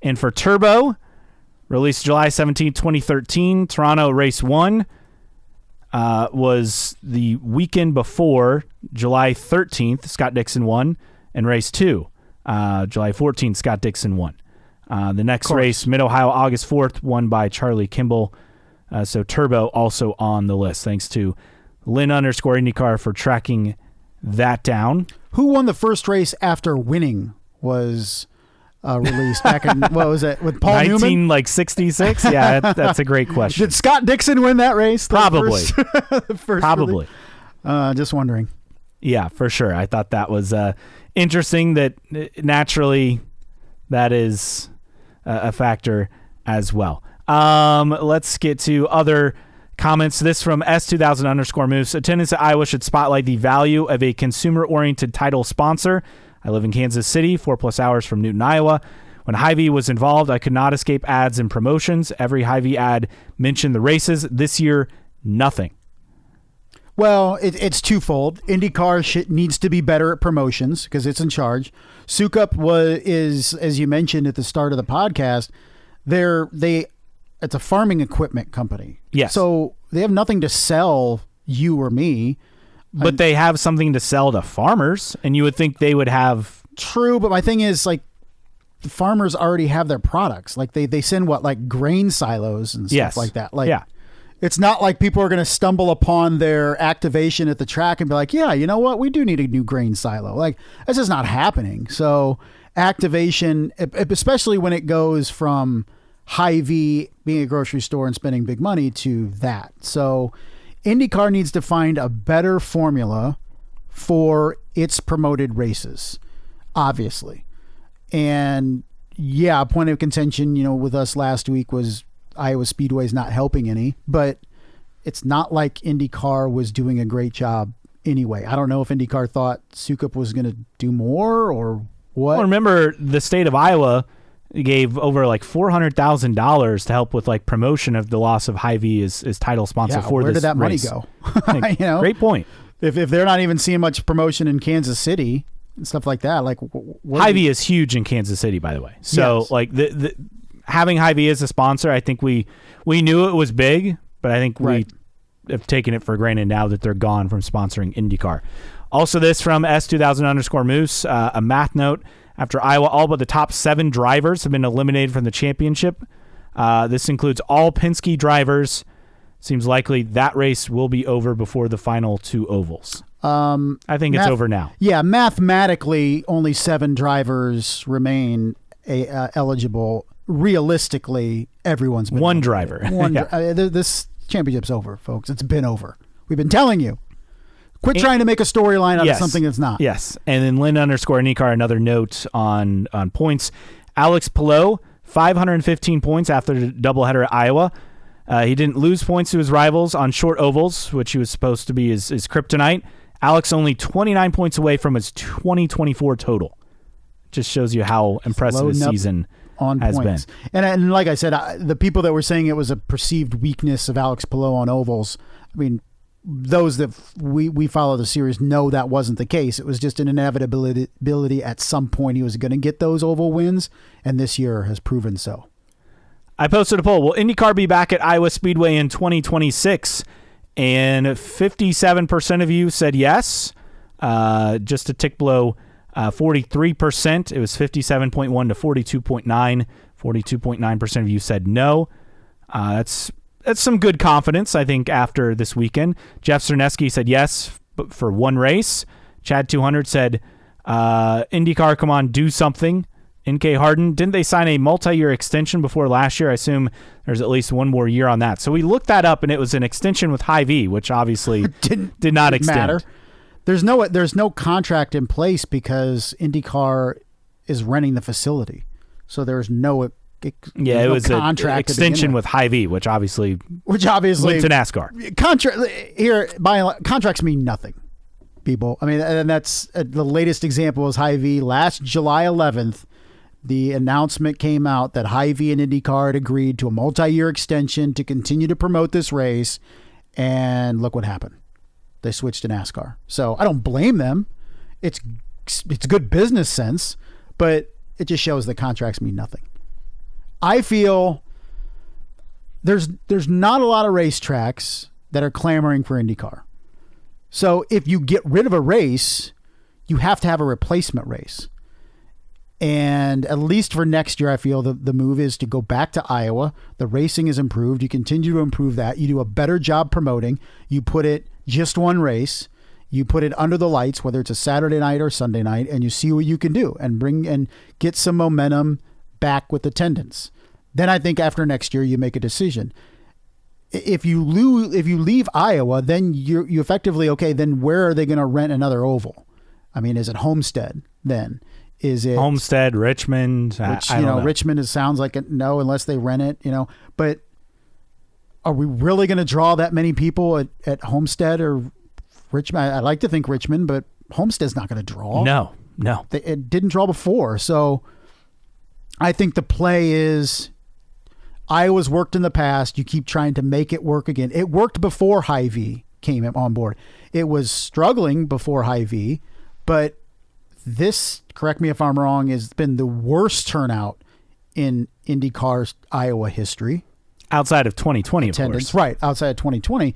And for Turbo, released July 17, 2013, Toronto Race 1. was the weekend before July 13th. Scott Dixon won, and race 2, July 14th. Scott Dixon won. The next race, Mid-Ohio, August 4th, won by Charlie Kimball. So Turbo also on the list. Thanks to Lynn_IndyCar for tracking that down. Who won the first race after winning was released back in, what was it, with Paul Newman? 1966? Yeah, that's a great question. Did Scott Dixon win that race? Probably. Probably. Just wondering. Yeah, for sure. I thought that was interesting that naturally that is a factor as well. Let's get to other comments. This from S2000_Moose. Attendance at Iowa should spotlight the value of a consumer-oriented title sponsor. I live in Kansas City, 4+ hours from Newton, Iowa. When Hy-Vee was involved, I could not escape ads and promotions. Every Hy-Vee ad mentioned the races. This year, nothing. Well, it's twofold. IndyCar needs to be better at promotions because it's in charge. Sukup is, as you mentioned at the start of the podcast, it's a farming equipment company. Yes. So they have nothing to sell you or me. But they have something to sell to farmers, and you would think they would have... True, but my thing is, like, the farmers already have their products. Like, they send, grain silos and stuff like that. Like, yeah. It's not like people are going to stumble upon their activation at the track and be like, yeah, you know what? We do need a new grain silo. Like, that's just not happening. So activation, especially when it goes from Hy-Vee being a grocery store and spending big money to that. So IndyCar needs to find a better formula for its promoted races, obviously. And yeah, a point of contention, with us last week was Iowa Speedway is not helping any, but it's not like IndyCar was doing a great job anyway. I don't know if IndyCar thought Sukup was going to do more or what. Well, remember, the state of Iowa gave over $400,000 to help with promotion of the loss of Hy-Vee as title sponsor for this race. Where did that money go? Great point. If they're not even seeing much promotion in Kansas City and stuff like that, Hy-Vee is huge in Kansas City, by the way. So yes. Having Hy-Vee as a sponsor, I think we knew it was big, but I think we have taken it for granted now that they're gone from sponsoring IndyCar. Also, this from S2000_Moose, a math note. After Iowa, all but the top 7 drivers have been eliminated from the championship. This includes all Penske drivers. Seems likely that race will be over before the final 2 ovals. I think it's over now. Yeah, mathematically, only 7 drivers remain eligible. Realistically, everyone's been one driver. This championship's over, folks. It's been over. We've been telling you. Quit trying to make a storyline out of something that's not. Yes. And then Lynn_IndyCar, another note on points. Alex Palou, 515 points after the doubleheader at Iowa. He didn't lose points to his rivals on short ovals, which he was supposed to be his kryptonite. Alex only 29 points away from his 2024 total. Just shows you how impressive his season has been. And like I said, the people that were saying it was a perceived weakness of Alex Palou on ovals, I mean, those that we follow the series know that wasn't the case. It was just an inevitability at some point he was going to get those oval wins, and this year has proven so. I posted a poll. Will IndyCar be back at Iowa Speedway in 2026? And 57% of you said yes, just a tick below 43%. It was 57.1 to 42.9. 42.9% of you said no. That's some good confidence, I think, after this weekend. Jeff Cerneski said yes, but for one race. Chad 200 said, IndyCar, come on, do something. NK Harden, didn't they sign a multi-year extension before last year? I assume there's at least one more year on that. So we looked that up, and it was an extension with Hy-Vee, which obviously did not extend. Matter. There's no contract in place because IndyCar is renting the facility. So there's no it was an extension with Hy-Vee, which obviously went to NASCAR. Contracts mean nothing, people. I mean, and that's the latest example was Hy-Vee. Last July 11th, the announcement came out that Hy-Vee and IndyCar had agreed to a multi-year extension to continue to promote this race, and look what happened. They switched to NASCAR. So I don't blame them. It's good business sense, but it just shows that contracts mean nothing. I feel there's not a lot of racetracks that are clamoring for IndyCar. So if you get rid of a race, you have to have a replacement race. And at least for next year, I feel the move is to go back to Iowa. The racing is improved. You continue to improve that. You do a better job promoting. You put it just one race. You put it under the lights, whether it's a Saturday night or Sunday night, and you see what you can do and bring and get some momentum back with attendance. Then I think after next year, you make a decision. If you leave Iowa, then you effectively, okay, then where are they going to rent another oval? I mean, is it Homestead then? Is it Homestead, Richmond? I don't know. Richmond sounds like no, unless they rent it, But are we really going to draw that many people at Homestead or Richmond? I like to think Richmond, but Homestead's not going to draw. No. It didn't draw before. So I think the play is Iowa's worked in the past. You keep trying to make it work again. It worked before Hy-Vee came on board. It was struggling before Hy-Vee, but this, correct me if I'm wrong, has been the worst turnout in IndyCar's Iowa history. Outside of 2020, attendance, of course. Right, outside of 2020.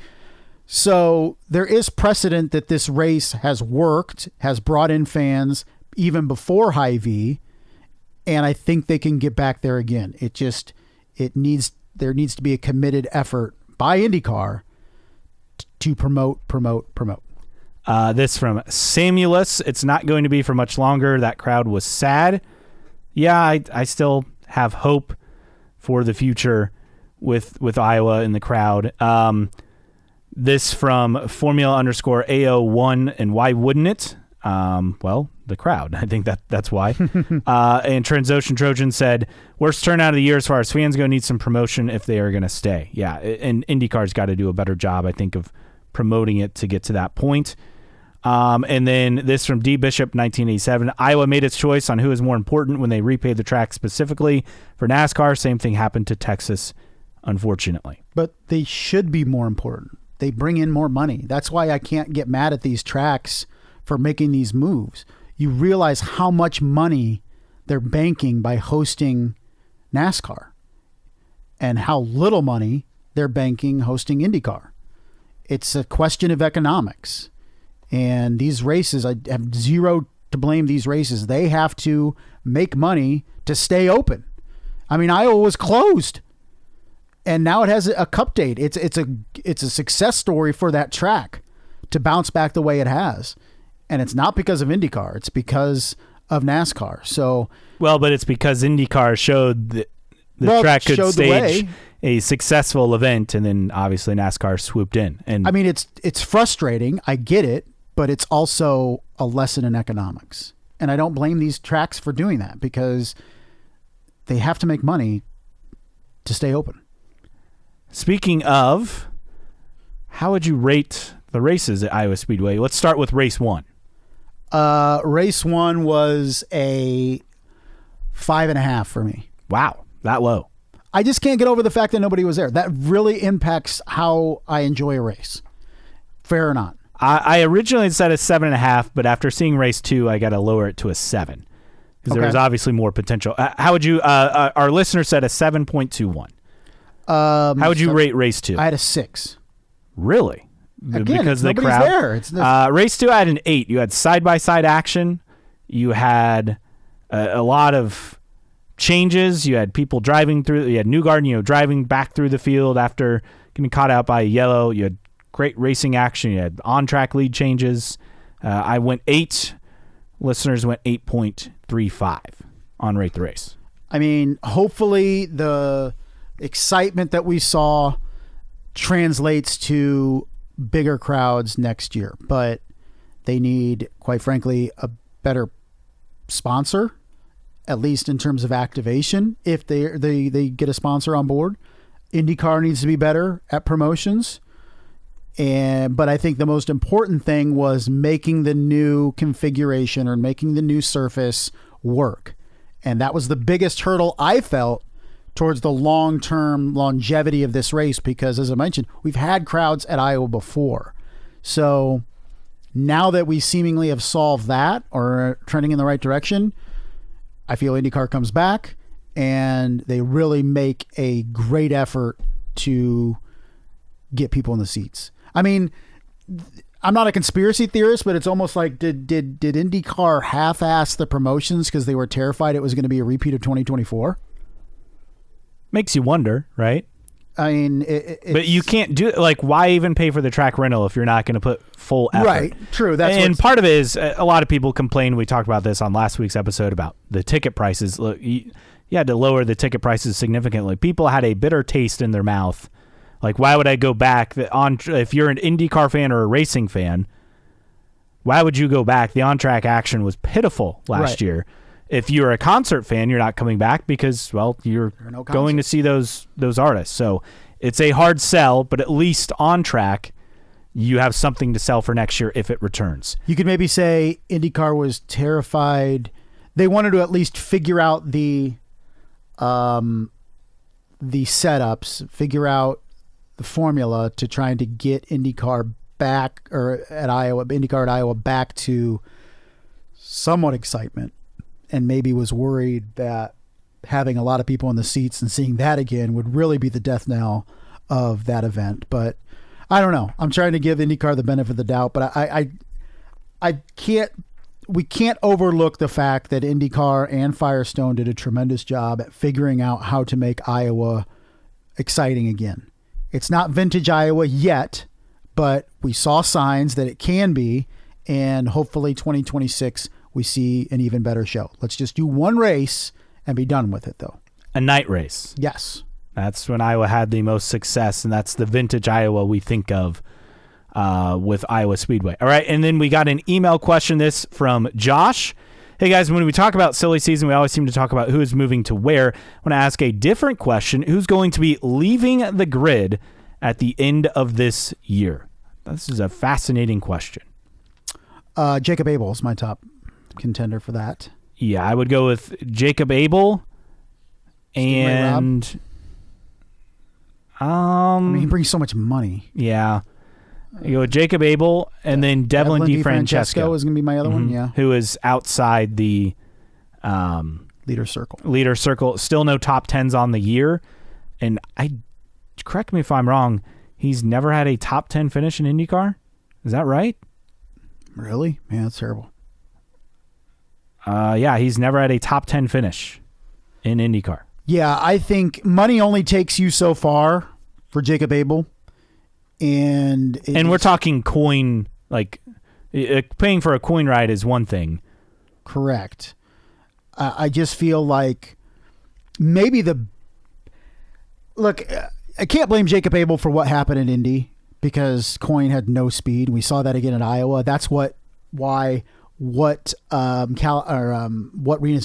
So there is precedent that this race has worked, has brought in fans even before Hy-Vee, and I think they can get back there again. There needs to be a committed effort by IndyCar to promote. This from Samulus. It's not going to be for much longer. That crowd was sad. Yeah, I still have hope for the future with Iowa in the crowd. This from Formula_AO1, and why wouldn't it? Well, the crowd. I think that's why. And Transocean Trojan said, worst turnout of the year as far as fans go, need some promotion if they are going to stay. Yeah, and IndyCar's got to do a better job, I think, of promoting it to get to that point. And then this from D Bishop 1987. Iowa made its choice on who is more important when they repaved the track specifically for NASCAR. Same thing happened to Texas, unfortunately. But they should be more important. They bring in more money. That's why I can't get mad at these tracks for making these moves. You realize how much money they're banking by hosting NASCAR and how little money they're banking hosting IndyCar. It's a question of economics. And these races, I have zero to blame these races. They have to make money to stay open. I mean, Iowa was closed, and now it has a cup date. It's a success story for that track to bounce back the way it has. And it's not because of IndyCar. It's because of NASCAR. So, well, but it's because IndyCar showed that the track could stage a successful event, and then obviously NASCAR swooped in. And I mean, it's frustrating. I get it, but it's also a lesson in economics. And I don't blame these tracks for doing that because they have to make money to stay open. Speaking of, how would you rate the races at Iowa Speedway? Let's start with race 1. Race 1 was a 5.5 for me. Wow, that low. I just can't get over the fact that nobody was there. That really impacts how I enjoy a race. Fair or not? I originally said a 7.5, but after seeing race 2, I got to lower it to a 7 because there was obviously more potential. How would you? Our listener said a 7.21. How would you rate race 2? I had a 6. Really? Again, because nobody's the crowd there. It's race 2, I had an 8. You had side-by-side action. You had a lot of changes. You had people driving through. You had Newgarden, driving back through the field after getting caught out by a yellow. You had great racing action. You had on-track lead changes. I went 8. Listeners went 8.35 on Rate the Race. I mean, hopefully the excitement that we saw translates to bigger crowds next year, but they need, quite frankly, a better sponsor, at least in terms of activation. If they get a sponsor on board, IndyCar needs to be better at promotions. But I think the most important thing was making the new configuration or making the new surface work. And that was the biggest hurdle I felt towards the long-term longevity of this race, because as I mentioned, we've had crowds at Iowa before. So now that we seemingly have solved that or are trending in the right direction, I feel IndyCar comes back and they really make a great effort to get people in the seats. I mean, I'm not a conspiracy theorist, but it's almost like did IndyCar half-ass the promotions because they were terrified it was going to be a repeat of 2024? Makes you wonder, right? I mean, but you can't do like, why even pay for the track rental if you're not going to put full effort? Right. True. And part of it is a lot of people complain. We talked about this on last week's episode about the ticket prices. Look, you had to lower the ticket prices significantly. People had a bitter taste in their mouth. Like, why would I go back if you're an IndyCar fan or a racing fan? Why would you go back? The on-track action was pitiful last year. If you're a concert fan, you're not coming back because, well, you're going to see those artists. So it's a hard sell, but at least on track, you have something to sell for next year if it returns. You could maybe say IndyCar was terrified. They wanted to at least figure out the setups, figure out the formula to trying to get IndyCar back, or at Iowa, IndyCar at Iowa back to somewhat excitement. And maybe was worried that having a lot of people in the seats and seeing that again would really be the death knell of that event. But I don't know. I'm trying to give IndyCar the benefit of the doubt, but we can't overlook the fact that IndyCar and Firestone did a tremendous job at figuring out how to make Iowa exciting again. It's not vintage Iowa yet, but we saw signs that it can be, and hopefully 2026 we see an even better show. Let's just do one race and be done with it, though. A night race. Yes. That's when Iowa had the most success, and that's the vintage Iowa we think of with Iowa Speedway. All right, and then we got an email question, this from Josh. Hey, guys, when we talk about silly season, we always seem to talk about who is moving to where. I want to ask a different question. Who's going to be leaving the grid at the end of this year? This is a fascinating question. Jacob Abel is my top contender for that. Yeah, I would go with Jacob Abel and I mean, he brings so much money. Yeah. You go with Jacob Abel and then Devlin DeFrancesco is going to be my other one, yeah. Who is outside the leader circle. Leader circle. Still no top 10s on the year. And correct me if I'm wrong, he's never had a top 10 finish in IndyCar? Is that right? Really? Man, that's terrible. Yeah, he's never had a top 10 finish in IndyCar. Yeah, I think money only takes you so far for Jacob Abel. And we're talking coin, like paying for a coin ride is one thing. Correct. I just feel like maybe look, I can't blame Jacob Abel for what happened in Indy because coin had no speed. We saw that again in Iowa. That's what Renus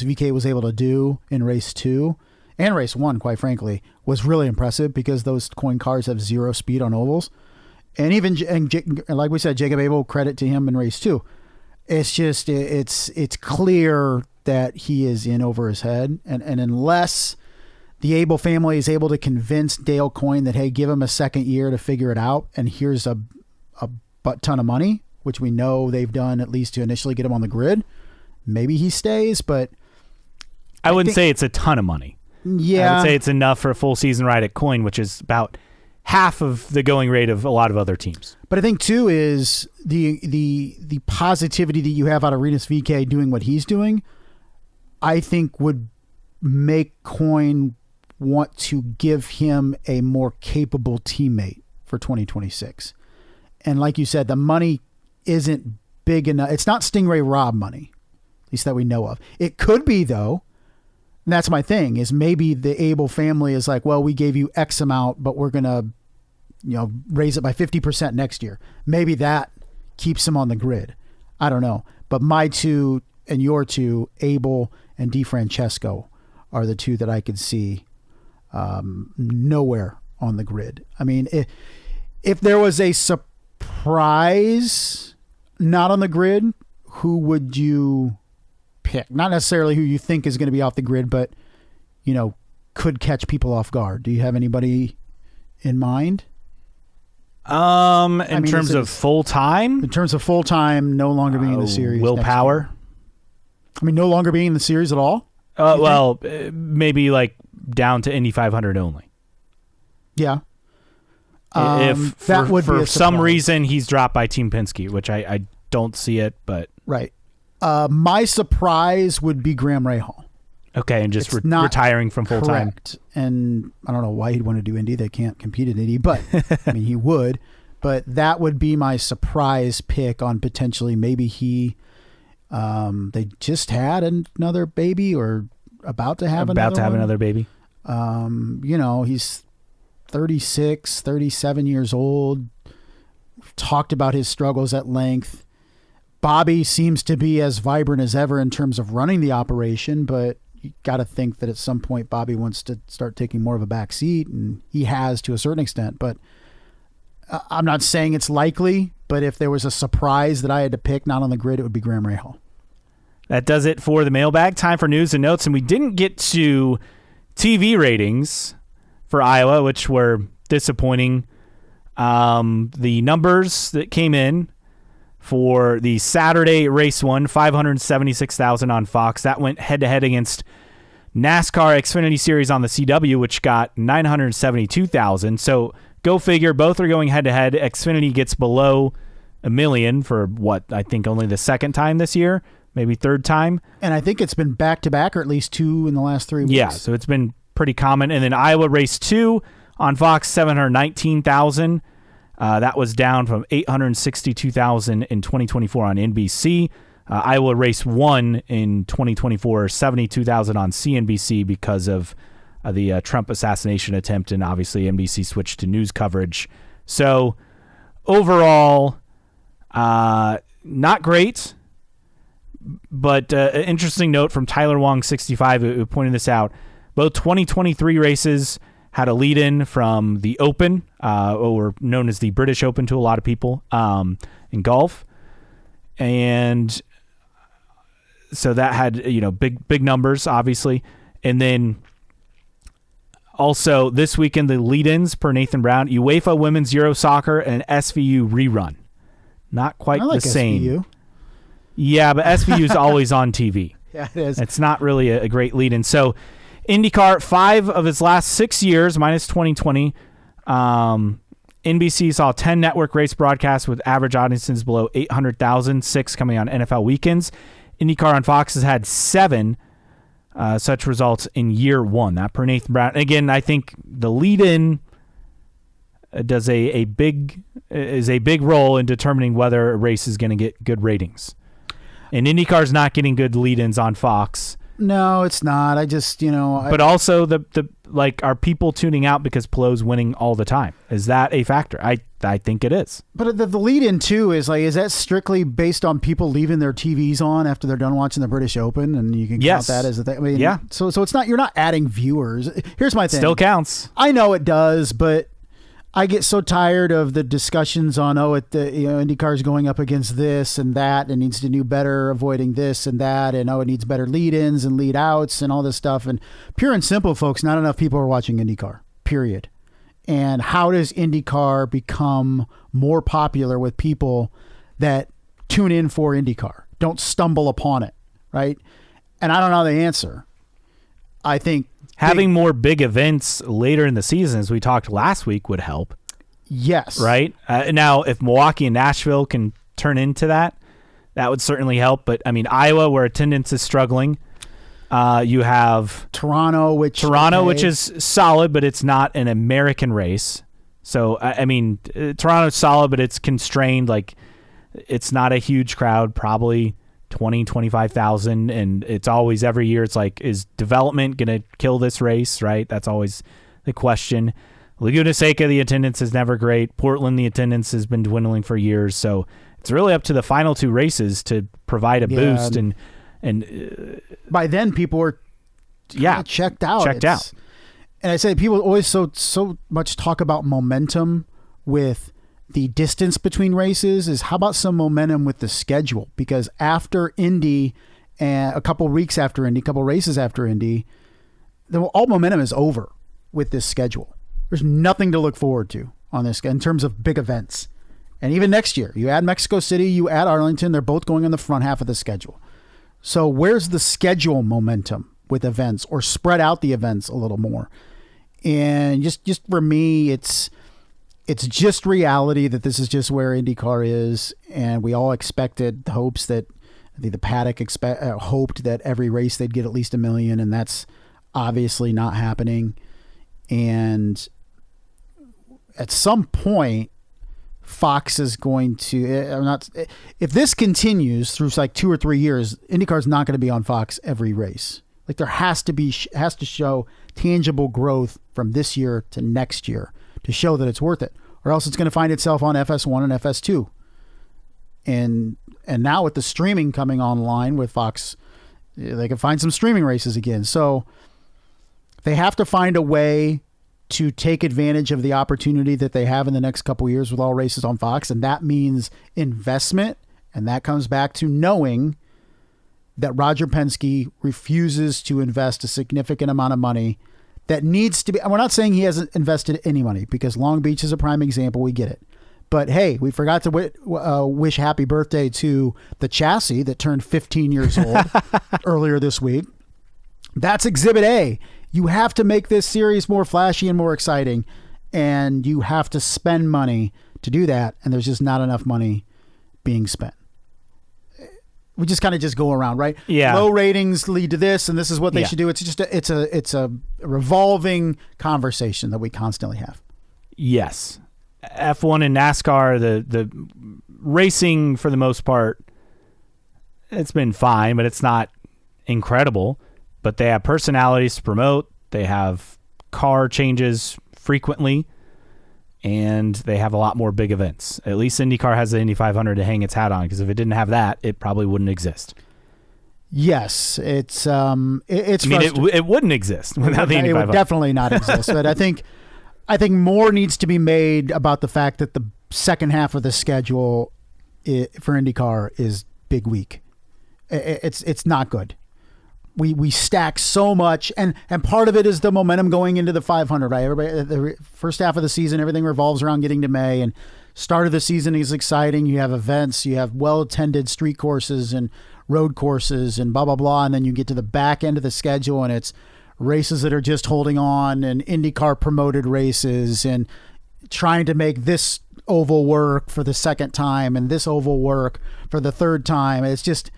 VK was able to do in race 2 and race 1, quite frankly, was really impressive because those coin cars have zero speed on ovals. And even like we said, Jacob Abel, credit to him in race 2. It's just it's clear that he is in over his head, and unless the Abel family is able to convince Dale Coyne that, hey, give him a second year to figure it out, and here's a butt ton of money, which we know they've done at least to initially get him on the grid, maybe he stays. But I wouldn't say it's a ton of money. Yeah, I would say it's enough for a full season ride at Coyne, which is about half of the going rate of a lot of other teams. But I think too is the positivity that you have out of Renus VK doing what he's doing, I think would make Coyne want to give him a more capable teammate for 2026. And like you said, the money isn't big enough. It's not Stingray Robb money, at least that we know of. It could be, though. And that's my thing, is maybe the Abel family is like, well, we gave you X amount, but we're going to, raise it by 50% next year. Maybe that keeps him on the grid. I don't know. But my two and your two, Abel and DeFrancesco, are the two that I could see nowhere on the grid. I mean, if there was a surprise not on the grid, who would you pick? Not necessarily who you think is going to be off the grid, but, could catch people off guard. Do you have anybody in mind? In terms of full-time? In terms of full-time, no longer being in the series. Will Power? I mean, no longer being in the series at all? Maybe like down to Indy 500 only. Yeah. That would be for a some surprise. reason he's dropped by Team Penske, which I don't see it, but Right. My surprise would be Graham Rahal. okay, and just It's not retiring from full time. Correct. And I don't know why he'd want to do Indy. They can't compete in Indy, but I mean, he would. But that would be my surprise pick on potentially maybe he. They just had another baby or about to have another baby. He's 36, 37 years old. We've talked about his struggles at length. Bobby seems to be as vibrant as ever in terms of running the operation, but you got to think that at some point Bobby wants to start taking more of a back seat, and he has to a certain extent. But I'm not saying it's likely, but if there was a surprise that I had to pick not on the grid, it would be Graham Rahal. That does it for the mailbag. Time for news and notes, and we didn't get to TV ratings for Iowa, which were disappointing. The numbers that came in for the Saturday race one, 576,000 on Fox. That went head-to-head against NASCAR Xfinity Series on the CW, which got 972,000. So go figure, both are going head-to-head. Xfinity gets below 1 million for what, I think only the second time this year, maybe third time. And I think it's been back-to-back or at least two in the last 3 weeks. Yeah, so it's been pretty common. And then Iowa race 2 on Fox, 719,000. That was down from 862,000 in 2024 on NBC. Iowa race 1 in 2024, 72,000 on CNBC because of the Trump assassination attempt, and obviously NBC switched to news coverage. So overall, not great, but an interesting note from Tyler Wong 65 who pointed this out. Both 2023 races had a lead-in from the Open, or known as the British Open to a lot of people, in golf. And so that had, big numbers, obviously. And then also this weekend, the lead-ins per Nathan Brown, UEFA Women's Euro Soccer and SVU rerun. Not quite I like the same. SVU. Yeah, but SVU is always on TV. Yeah, it is. It's not really a great lead-in. So IndyCar, 5 of its last 6 years, minus 2020. NBC saw 10 network race broadcasts with average audiences below 800,000, 6 coming on NFL weekends. IndyCar on Fox has had 7 such results in year 1. That per Nathan Brown. Again, I think the lead-in does a big role in determining whether a race is going to get good ratings. And IndyCar's not getting good lead-ins on Fox. No, it's not. I just, but also are people tuning out because Palou's winning all the time? Is that a factor? I think it is. But the lead-in too is that strictly based on people leaving their TVs on after they're done watching the British Open, and you can count that as a thing. I mean, yeah. So it's not, you're not adding viewers. Here's my thing. Still counts. I know it does, but I get so tired of the discussions on IndyCar's going up against this and that and needs to do better avoiding this and that, and it needs better lead-ins and lead-outs and all this stuff. And pure and simple, folks, not enough people are watching IndyCar, period. And how does IndyCar become more popular with people that tune in for IndyCar, don't stumble upon it, right? And I don't know the answer. I think having more big events later in the season, as we talked last week, would help. Yes. Right? Now, if Milwaukee and Nashville can turn into that, that would certainly help. But, I mean, Iowa, where attendance is struggling. You have Toronto, which is solid, but it's not an American race. So, I mean, Toronto's solid, but it's constrained. Like, it's not a huge crowd, probably 20, 25,000, and it's always every year. It's like, is development going to kill this race, right? That's always the question. Laguna Seca, the attendance is never great. Portland, the attendance has been dwindling for years. So it's really up to the final 2 races to provide a boost. And by then, people were checked out. And I say people always so much talk about momentum with the distance between races. Is how about some momentum with the schedule? Because after Indy, and a couple weeks after Indy, a couple races after Indy, all momentum is over with this schedule. There's nothing to look forward to on this in terms of big events. And even next year, you add Mexico City, you add Arlington, they're both going on the front half of the schedule. So where's the schedule momentum with events, or spread out the events a little more? And just for me, it's it's just reality that this is just where IndyCar is, and we all expected hopes that the Paddock hoped that every race they'd get at least $1 million, and that's obviously not happening. And at some point, Fox is going to if this continues through like 2 or 3 years, IndyCar's not going to be on Fox every race. Like there has to show tangible growth from this year to next year to show that it's worth it, or else it's going to find itself on FS1 and FS2. And now with the streaming coming online with Fox, they can find some streaming races again. So they have to find a way to take advantage of the opportunity that they have in the next couple of years with all races on Fox. And that means investment. And that comes back to knowing that Roger Penske refuses to invest a significant amount of money that needs to be. And we're not saying he hasn't invested any money, because Long Beach is a prime example. We get it. But hey, we forgot to wish happy birthday to the chassis that turned 15 years old earlier this week. That's Exhibit A. You have to make this series more flashy and more exciting, and you have to spend money to do that, and there's just not enough money being spent. We just kind of just go around, right? Yeah. Low ratings lead to this, and this is what they should do. It's just it's a revolving conversation that we constantly have. Yes. F1 and NASCAR, the racing for the most part, it's been fine, but it's not incredible. But they have personalities to promote. They have car changes frequently, and they have a lot more big events. At least IndyCar has the Indy 500 to hang its hat on, because if it didn't have that, it probably wouldn't exist. Yes, it's I mean, it wouldn't exist without the Indy 500. It would definitely not exist. But I think more needs to be made about the fact that the second half of the schedule for IndyCar is big week. It's not good. We stack so much, and part of it is the momentum going into the 500, right? Everybody, the first half of the season, everything revolves around getting to May, and start of the season is exciting. You have events, you have well-attended street courses and road courses and blah, blah, blah. And then you get to the back end of the schedule, and it's races that are just holding on, and IndyCar promoted races, and trying to make this oval work for the second time and this oval work for the third time. It's just,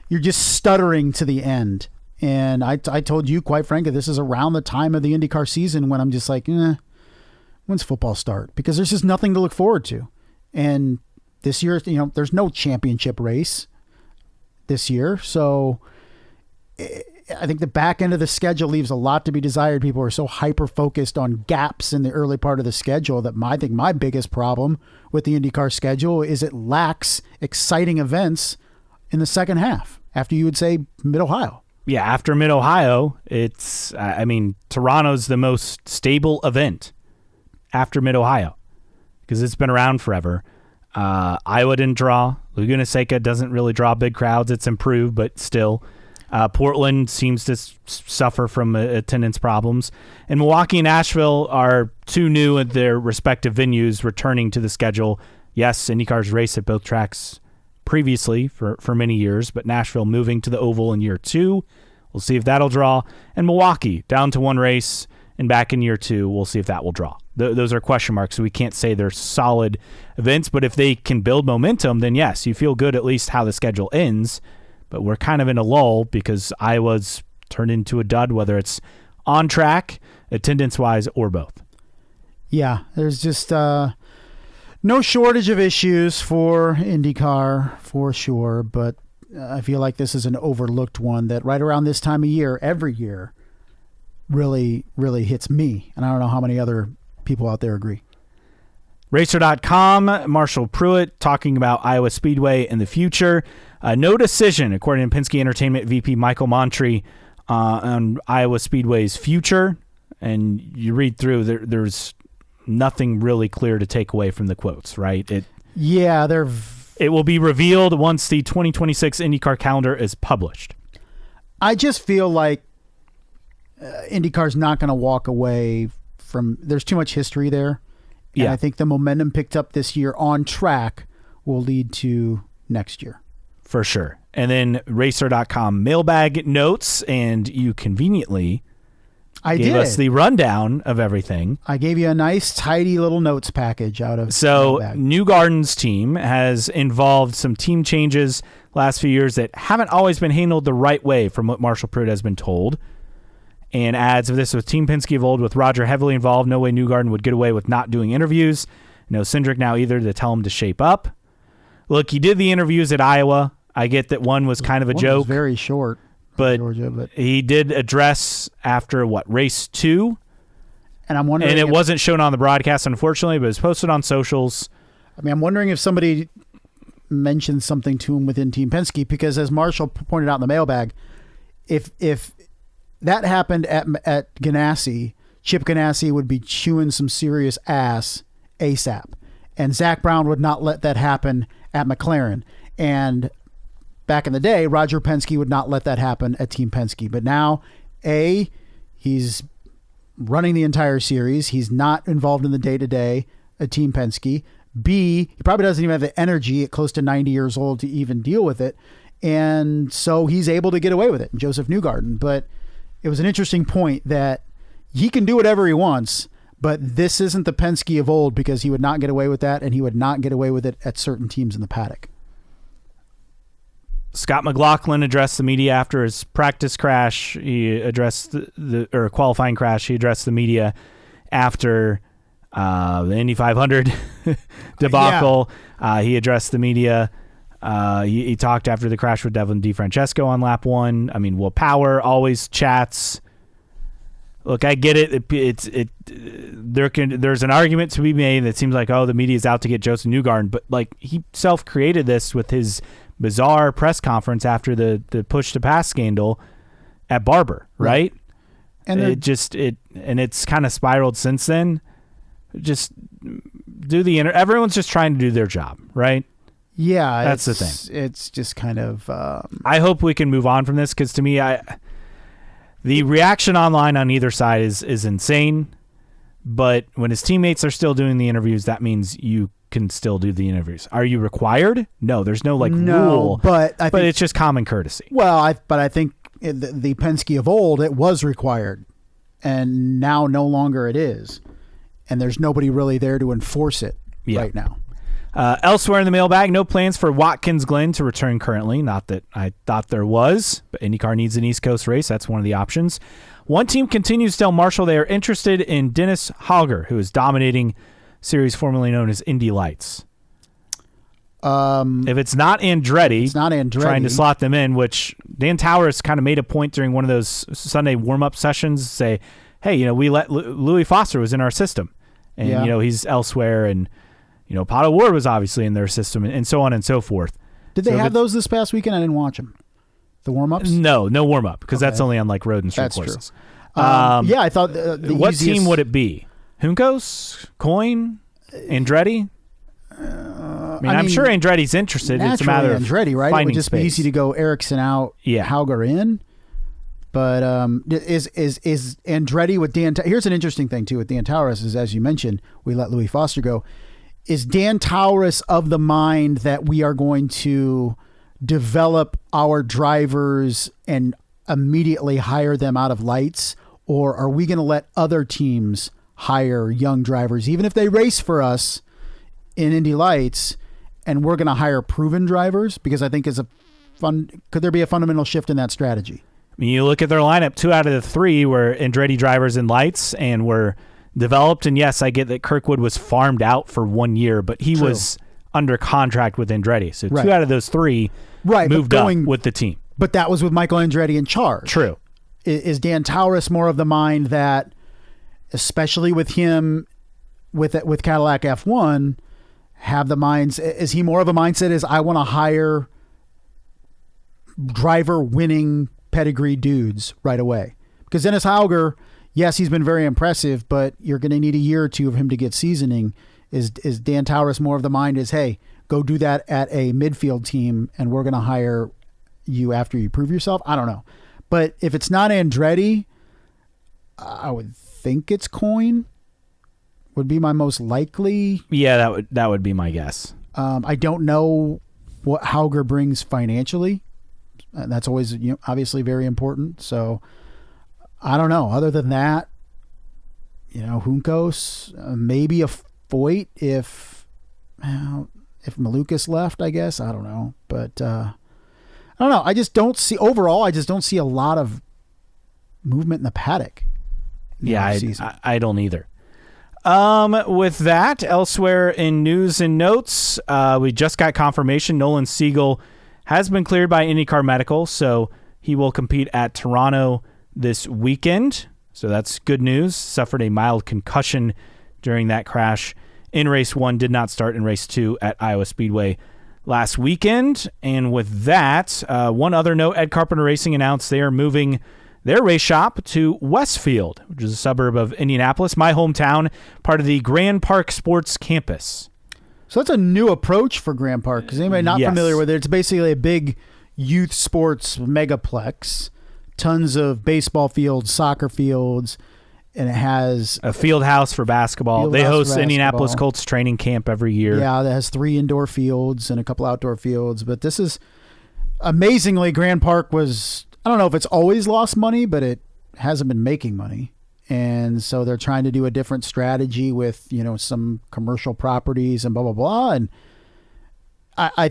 you're just stuttering to the end. And I told you, quite frankly, this is around the time of the IndyCar season when I'm just like, when's football start? Because there's just nothing to look forward to. And this year, there's no championship race this year. So I think the back end of the schedule leaves a lot to be desired. People are so hyper-focused on gaps in the early part of the schedule that I think my biggest problem with the IndyCar schedule is it lacks exciting events in the second half, after you would say Mid-Ohio. Yeah, after Mid-Ohio, it's, Toronto's the most stable event after Mid-Ohio, because it's been around forever. Iowa didn't draw. Laguna Seca doesn't really draw big crowds. It's improved, but still. Portland seems to suffer from attendance problems. And Milwaukee and Nashville are two new at their respective venues returning to the schedule. Yes, IndyCar's raced at both tracks previously for many years, but Nashville moving to the Oval in year 2. We'll see if that'll draw. And Milwaukee down to one race and back in year 2. We'll see if that will draw. Those are question marks, so we can't say they're solid events, but if they can build momentum, then yes, you feel good at least how the schedule ends. But we're kind of in a lull because Iowa's turned into a dud, whether it's on track, attendance-wise, or both. Yeah, there's just no shortage of issues for IndyCar, for sure. But I feel like this is an overlooked one that right around this time of year, every year, really, really hits me. And I don't know how many other people out there agree. Racer.com, Marshall Pruitt talking about Iowa Speedway in the future. No decision, according to Penske Entertainment VP Michael Montri, on Iowa Speedway's future. And you read through, there's nothing really clear to take away from the quotes, right? It will be revealed once the 2026 IndyCar calendar is published. I just feel like IndyCar's not going to walk away from... There's too much history there. And yeah. I think the momentum picked up this year on track will lead to next year. For sure. And then Racer.com mailbag notes, and you conveniently gave us the rundown of everything. I gave you a nice, tidy little notes package out of. So Newgarden's team has involved some team changes last few years that haven't always been handled the right way, from what Marshall Pruitt has been told. And adds of this with Team Penske of old, with Roger heavily involved, no way Newgarden would get away with not doing interviews. No Cindric now either to tell him to shape up. Look, he did the interviews at Iowa. I get that one was kind of a joke. Was very short. But, Georgia, but he did address after, race 2? And I'm wondering. And it wasn't shown on the broadcast, unfortunately, but it was posted on socials. I mean, I'm wondering if somebody mentioned something to him within Team Penske, because as Marshall pointed out in the mailbag, if that happened at Ganassi, Chip Ganassi would be chewing some serious ass ASAP. And Zach Brown would not let that happen at McLaren. And back in the day, Roger Penske would not let that happen at Team Penske. But now, A, he's running the entire series. He's not involved in the day-to-day at Team Penske. B, he probably doesn't even have the energy at close to 90 years old to even deal with it. And so he's able to get away with it, Joseph Newgarden. But it was an interesting point that he can do whatever he wants, but this isn't the Penske of old, because he would not get away with that, and he would not get away with it at certain teams in the paddock. Scott McLaughlin addressed the media after his practice crash. He addressed the qualifying crash. He addressed the media after the Indy 500 debacle. Yeah. He addressed the media. He talked after the crash with Devlin DeFrancesco on lap 1. I mean, Will Power always chats. Look, I get it. There's an argument to be made that seems like, the media is out to get Joseph Newgarden, but he self-created this with his bizarre press conference after the push to pass scandal at Barber, right? And it's kind of spiraled since then. Just do everyone's just trying to do their job, right? Yeah, that's the thing. It's just kind of. I hope we can move on from this, because to me, the reaction online on either side is insane. But when his teammates are still doing the interviews, that means you can still do the interviews. Are you required? No, there's no rule. But it's just common courtesy. Well, I think the Penske of old, it was required, and now no longer it is, and there's nobody really there to enforce it right now. Elsewhere in the mailbag, no plans for Watkins Glen to return currently. Not that I thought there was, but IndyCar needs an East Coast race. That's one of the options. One team continues to tell Marshall they are interested in Dennis Hauger, who is dominating series formerly known as Indy Lights. If it's not Andretti, trying to slot them in, which Dan Towers kind of made a point during one of those Sunday warm-up sessions, say, hey, we let Louis Foster was in our system, and he's elsewhere, and Pato Ward was obviously in their system, and so on and so forth. Did they have those this past weekend? I didn't watch them. The warm-ups? No warm-up, because that's only on road and street courses. True. I thought what team would it be? Juncos? Coyne? Andretti? I'm sure Andretti's interested. It's a matter of Andretti, right? It would just space. be easy to go Ericsson out, Hauger in. But is Andretti with Dan? Here's an interesting thing too with Dan Towers is, as you mentioned, we let Louis Foster go. Is Dan Towers of the mind that we are going to develop our drivers and immediately hire them out of lights, or are we going to let other teams hire young drivers, even if they race for us in Indy Lights, and we're going to hire proven drivers? Because I think could there be a fundamental shift in that strategy? I mean, you look at their lineup, 2 out of the 3 were Andretti drivers in Lights and were developed. And yes, I get that Kirkwood was farmed out for 1 year, but he was under contract with Andretti. So 2 out of those 3 moved up with the team. But that was with Michael Andretti in charge. True. Is Dan Towers more of the mind that, especially with him with Cadillac F1, is he more of a mindset is I want to hire driver winning pedigree dudes right away? Because Dennis Hauger, yes, he's been very impressive, but you're going to need a year or 2 of him to get seasoning. Is Dan Towers more of the mind is, hey, go do that at a midfield team and we're going to hire you after you prove yourself? I don't know. But if it's not Andretti, I would think it's Coyne would be my most likely. Yeah, that would be my guess. I don't know what Hauger brings financially. That's always obviously very important. So I don't know. Other than that, Juncos, maybe a Foyt if Malukas left, I guess. I don't know. But I don't know. I just don't see a lot of movement in the paddock. I don't either. With that, elsewhere in news and notes, we just got confirmation Nolan Siegel has been cleared by IndyCar Medical, so he will compete at Toronto this weekend. So that's good news. Suffered a mild concussion during that crash in Race 1, did not start in Race 2 at Iowa Speedway last weekend. And with that, one other note, Ed Carpenter Racing announced they are moving their race shop to Westfield, which is a suburb of Indianapolis, my hometown, part of the Grand Park Sports Campus. So that's a new approach for Grand Park, because anybody not familiar with it, it's basically a big youth sports megaplex, tons of baseball fields, soccer fields, and it has a field house for basketball. They host Indianapolis Colts training camp every year. Yeah, that has 3 indoor fields and a couple outdoor fields. But this is, amazingly, Grand Park was, I don't know if it's always lost money, but it hasn't been making money. And so they're trying to do a different strategy with, some commercial properties and blah, blah, blah. And I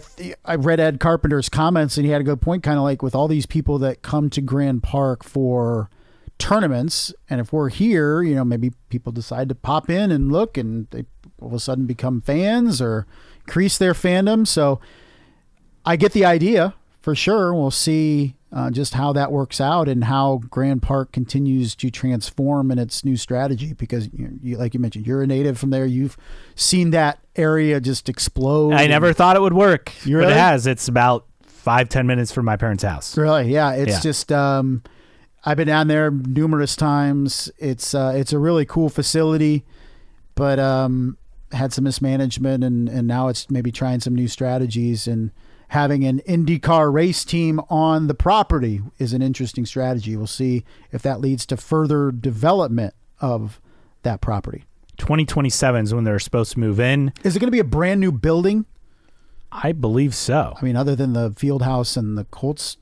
read Ed Carpenter's comments, and he had a good point, kind of like with all these people that come to Grand Park for tournaments. And if we're here, maybe people decide to pop in and look, and they all of a sudden become fans or increase their fandom. So I get the idea for sure. We'll see just how that works out and how Grand Park continues to transform in its new strategy, because you like you mentioned, you're a native from there. You've seen that area just explode. I never thought it would work, really? But it has. It's about 5-10 minutes from my parents' house. Really? Yeah. It's just, I've been down there numerous times. It's a really cool facility, but had some mismanagement, and now it's maybe trying some new strategies, and having an IndyCar race team on the property is an interesting strategy. We'll see if that leads to further development of that property. 2027 is when they're supposed to move in. Is it going to be a brand new building? I believe so. I mean, other than the field house and the Colts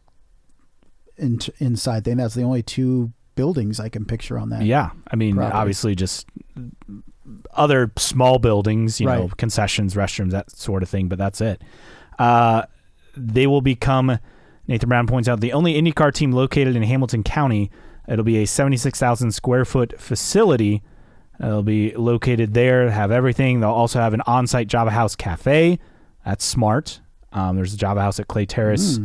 inside thing, that's the only 2 buildings I can picture on that. Yeah. I mean, property. Obviously just other small buildings, right. Concessions, restrooms, that sort of thing, but that's it. They will become, Nathan Brown points out, the only IndyCar team located in Hamilton County. It'll be a 76,000 square foot facility. It'll be located there, have everything. They'll also have an on-site Java House cafe. That's smart. There's a Java House at Clay Terrace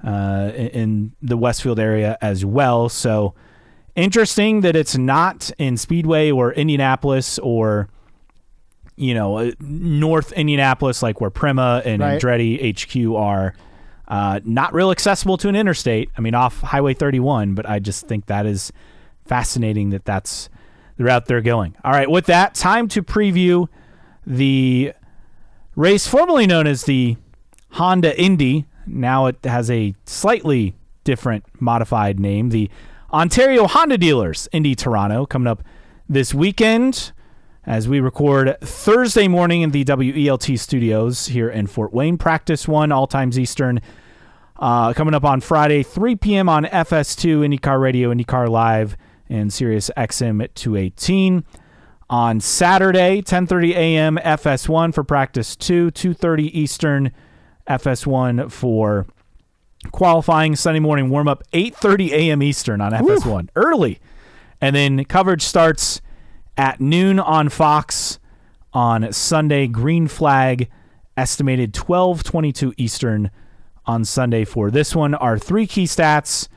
in the Westfield area as well. So interesting that it's not in Speedway or Indianapolis or North Indianapolis, like where Prima and Andretti HQ are, not real accessible to an interstate. I mean, off Highway 31, but I just think that is fascinating that that's the route they're going. All right, with that, time to preview the race formerly known as the Honda Indy. Now it has a slightly different modified name, the Ontario Honda Dealers Indy Toronto, coming up this weekend as we record Thursday morning in the WELT studios here in Fort Wayne. Practice 1, all times Eastern, coming up on Friday, 3 p.m. on FS2, IndyCar Radio, IndyCar Live, and Sirius XM at 218. On Saturday, 10:30 a.m. FS1 for Practice 2, 2:30 Eastern, FS1 for qualifying. Sunday morning warm-up, 8:30 a.m. Eastern on FS1. Woo! Early. And then coverage starts at noon on Fox on Sunday. Green flag, estimated 12:22 Eastern on Sunday for this one. Our 3 key stats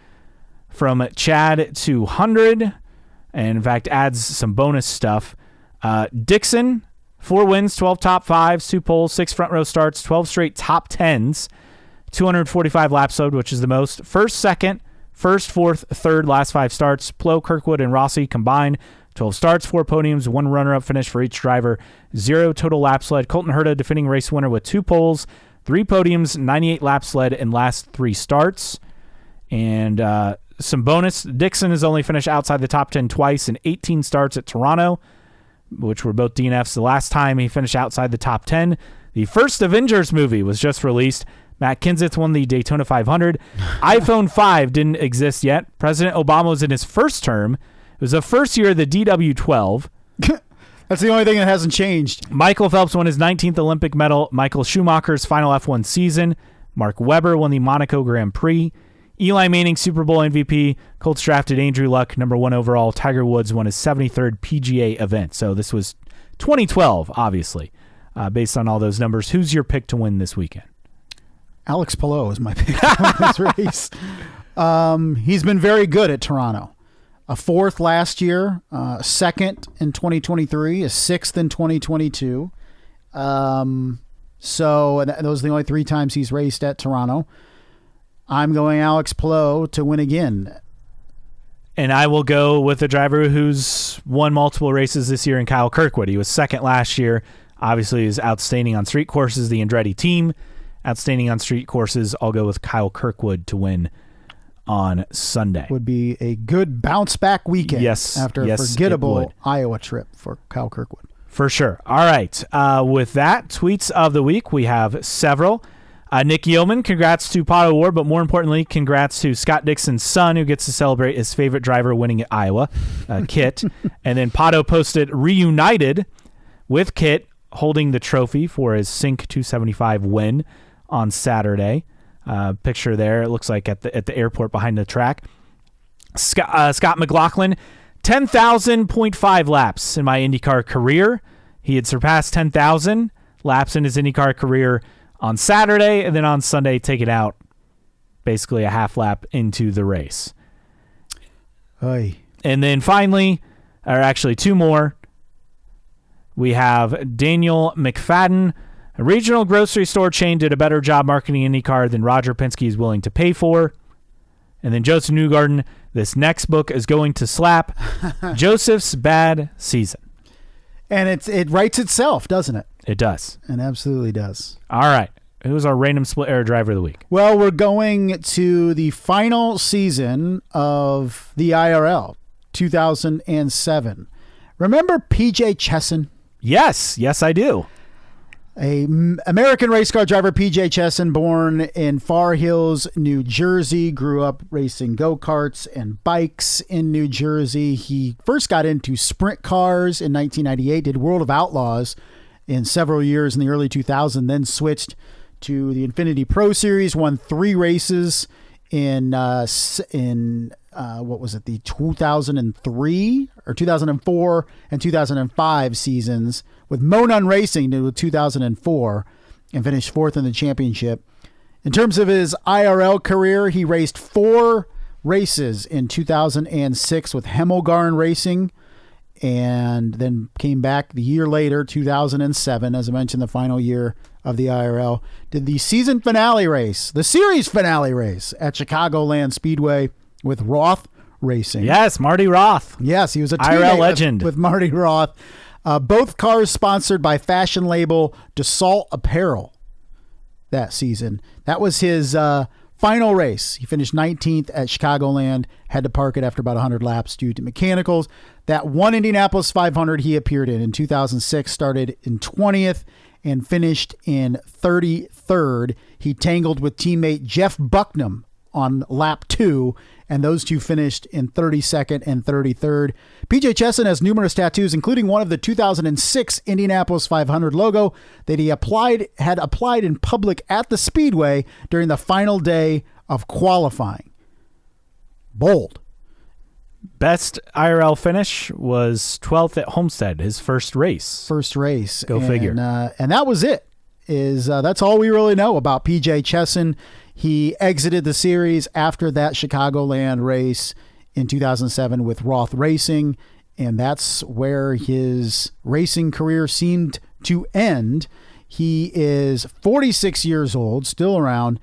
from Chad to 100, and in fact adds some bonus stuff. Dixon, 4 wins, 12 top 5s, 2 poles, 6 front row starts, 12 straight top 10s, 245 laps load, which is the most. First, second, first, fourth, third, last 5 starts. Plo, Kirkwood, and Rossi combined 12 starts, 4 podiums, 1 runner-up finish for each driver, 0 total laps led. Colton Herta, defending race winner with 2 poles, 3 podiums, 98 laps led in last 3 starts. And some bonus, Dixon has only finished outside the top 10 twice in 18 starts at Toronto, which were both DNFs. The last time he finished outside the top 10, the first Avengers movie was just released Matt Kenseth won the Daytona 500. iPhone 5 didn't exist yet. President Obama was in his first term. It was the first year of the DW12. That's the only thing that hasn't changed. Michael Phelps won his 19th Olympic medal. Michael Schumacher's final F1 season. Mark Webber won the Monaco Grand Prix. Eli Manning, Super Bowl MVP. Colts drafted Andrew Luck, number 1 overall. Tiger Woods won his 73rd PGA event. So this was 2012, obviously, based on all those numbers. Who's your pick to win this weekend? Alex Palou is my pick to win this race. He's been very good at Toronto. A 4th last year, a 2nd in 2023, a 6th in 2022. So those are the only 3 times he's raced at Toronto. I'm going Alex Palou to win again. And I will go with a driver who's won multiple races this year in Kyle Kirkwood. He was 2nd last year. Obviously, he's outstanding on street courses, the Andretti team. Outstanding on street courses. I'll go with Kyle Kirkwood to win on Sunday. Would be a good bounce back weekend. After a forgettable Iowa trip for Kyle Kirkwood. For sure. All right. With that, tweets of the week, we have several. Nick Yeoman, congrats to Pato Award, but more importantly, congrats to Scott Dixon's son, who gets to celebrate his favorite driver winning at Iowa, Kit. And then Pato posted reunited with Kit holding the trophy for his Sync 275 win on Saturday. Picture there. It looks like at the airport behind the track. Scott McLaughlin, 10,000.5 laps in my IndyCar career. He had surpassed 10,000 laps in his IndyCar career on Saturday, and then on Sunday, take it out basically a half lap into the race. Oy. And then finally, or actually 2 more, we have Daniel McFadden. A regional grocery store chain did a better job marketing IndyCar than Roger Penske is willing to pay for. And then Joseph Newgarden, this next book is going to slap. Joseph's Bad Season. And it writes itself, doesn't it? It does. It absolutely does. All right. Who's our random split error driver of the week? Well, we're going to the final season of the IRL, 2007. Remember P.J. Chesson? Yes, I do. American race car driver P.J. Chesson, born in Far Hills, New Jersey, grew up racing go-karts and bikes in New Jersey. He first got into sprint cars in 1998, did World of Outlaws in several years in the early 2000s, then switched to the Infinity Pro Series, won 3 races in what was it, the 2003 or 2004 and 2005 seasons with Monon Racing in 2004 and finished 4th in the championship. In terms of his IRL career, he raced 4 races in 2006 with Hemmelgarn Racing, and then came back the year later, 2007, as I mentioned, the final year of the IRL, did the season finale race, the series finale race at Chicagoland Speedway with Roth Racing. Yes, Marty Roth. Yes, he was a IRL teammate legend with Marty Roth. Both cars sponsored by fashion label Dassault Apparel that season. That was his final race. He finished 19th at Chicagoland, had to park it after about 100 laps due to mechanicals. That one Indianapolis 500 he appeared in 2006, started in 20th and finished in 33rd. He tangled with teammate Jeff Bucknam on lap 2, and those two finished in 32nd and 33rd. P.J. Chesson has numerous tattoos, including one of the 2006 Indianapolis 500 logo that he had applied in public at the Speedway during the final day of qualifying. Bold. Best IRL finish was 12th at Homestead, his first race. Go figure. And that was it. That's all we really know about P.J. Chesson. He exited the series after that Chicagoland race in 2007 with Roth Racing, and that's where his racing career seemed to end. He is 46 years old, still around.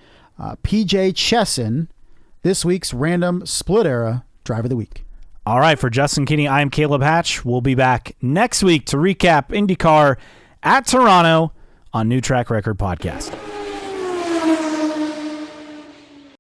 P.J. Chesson, this week's random split era driver of the week. All right, for Justin Kinney, I'm Caleb Hatch. We'll be back next week to recap IndyCar at Toronto on New Track Record Podcast.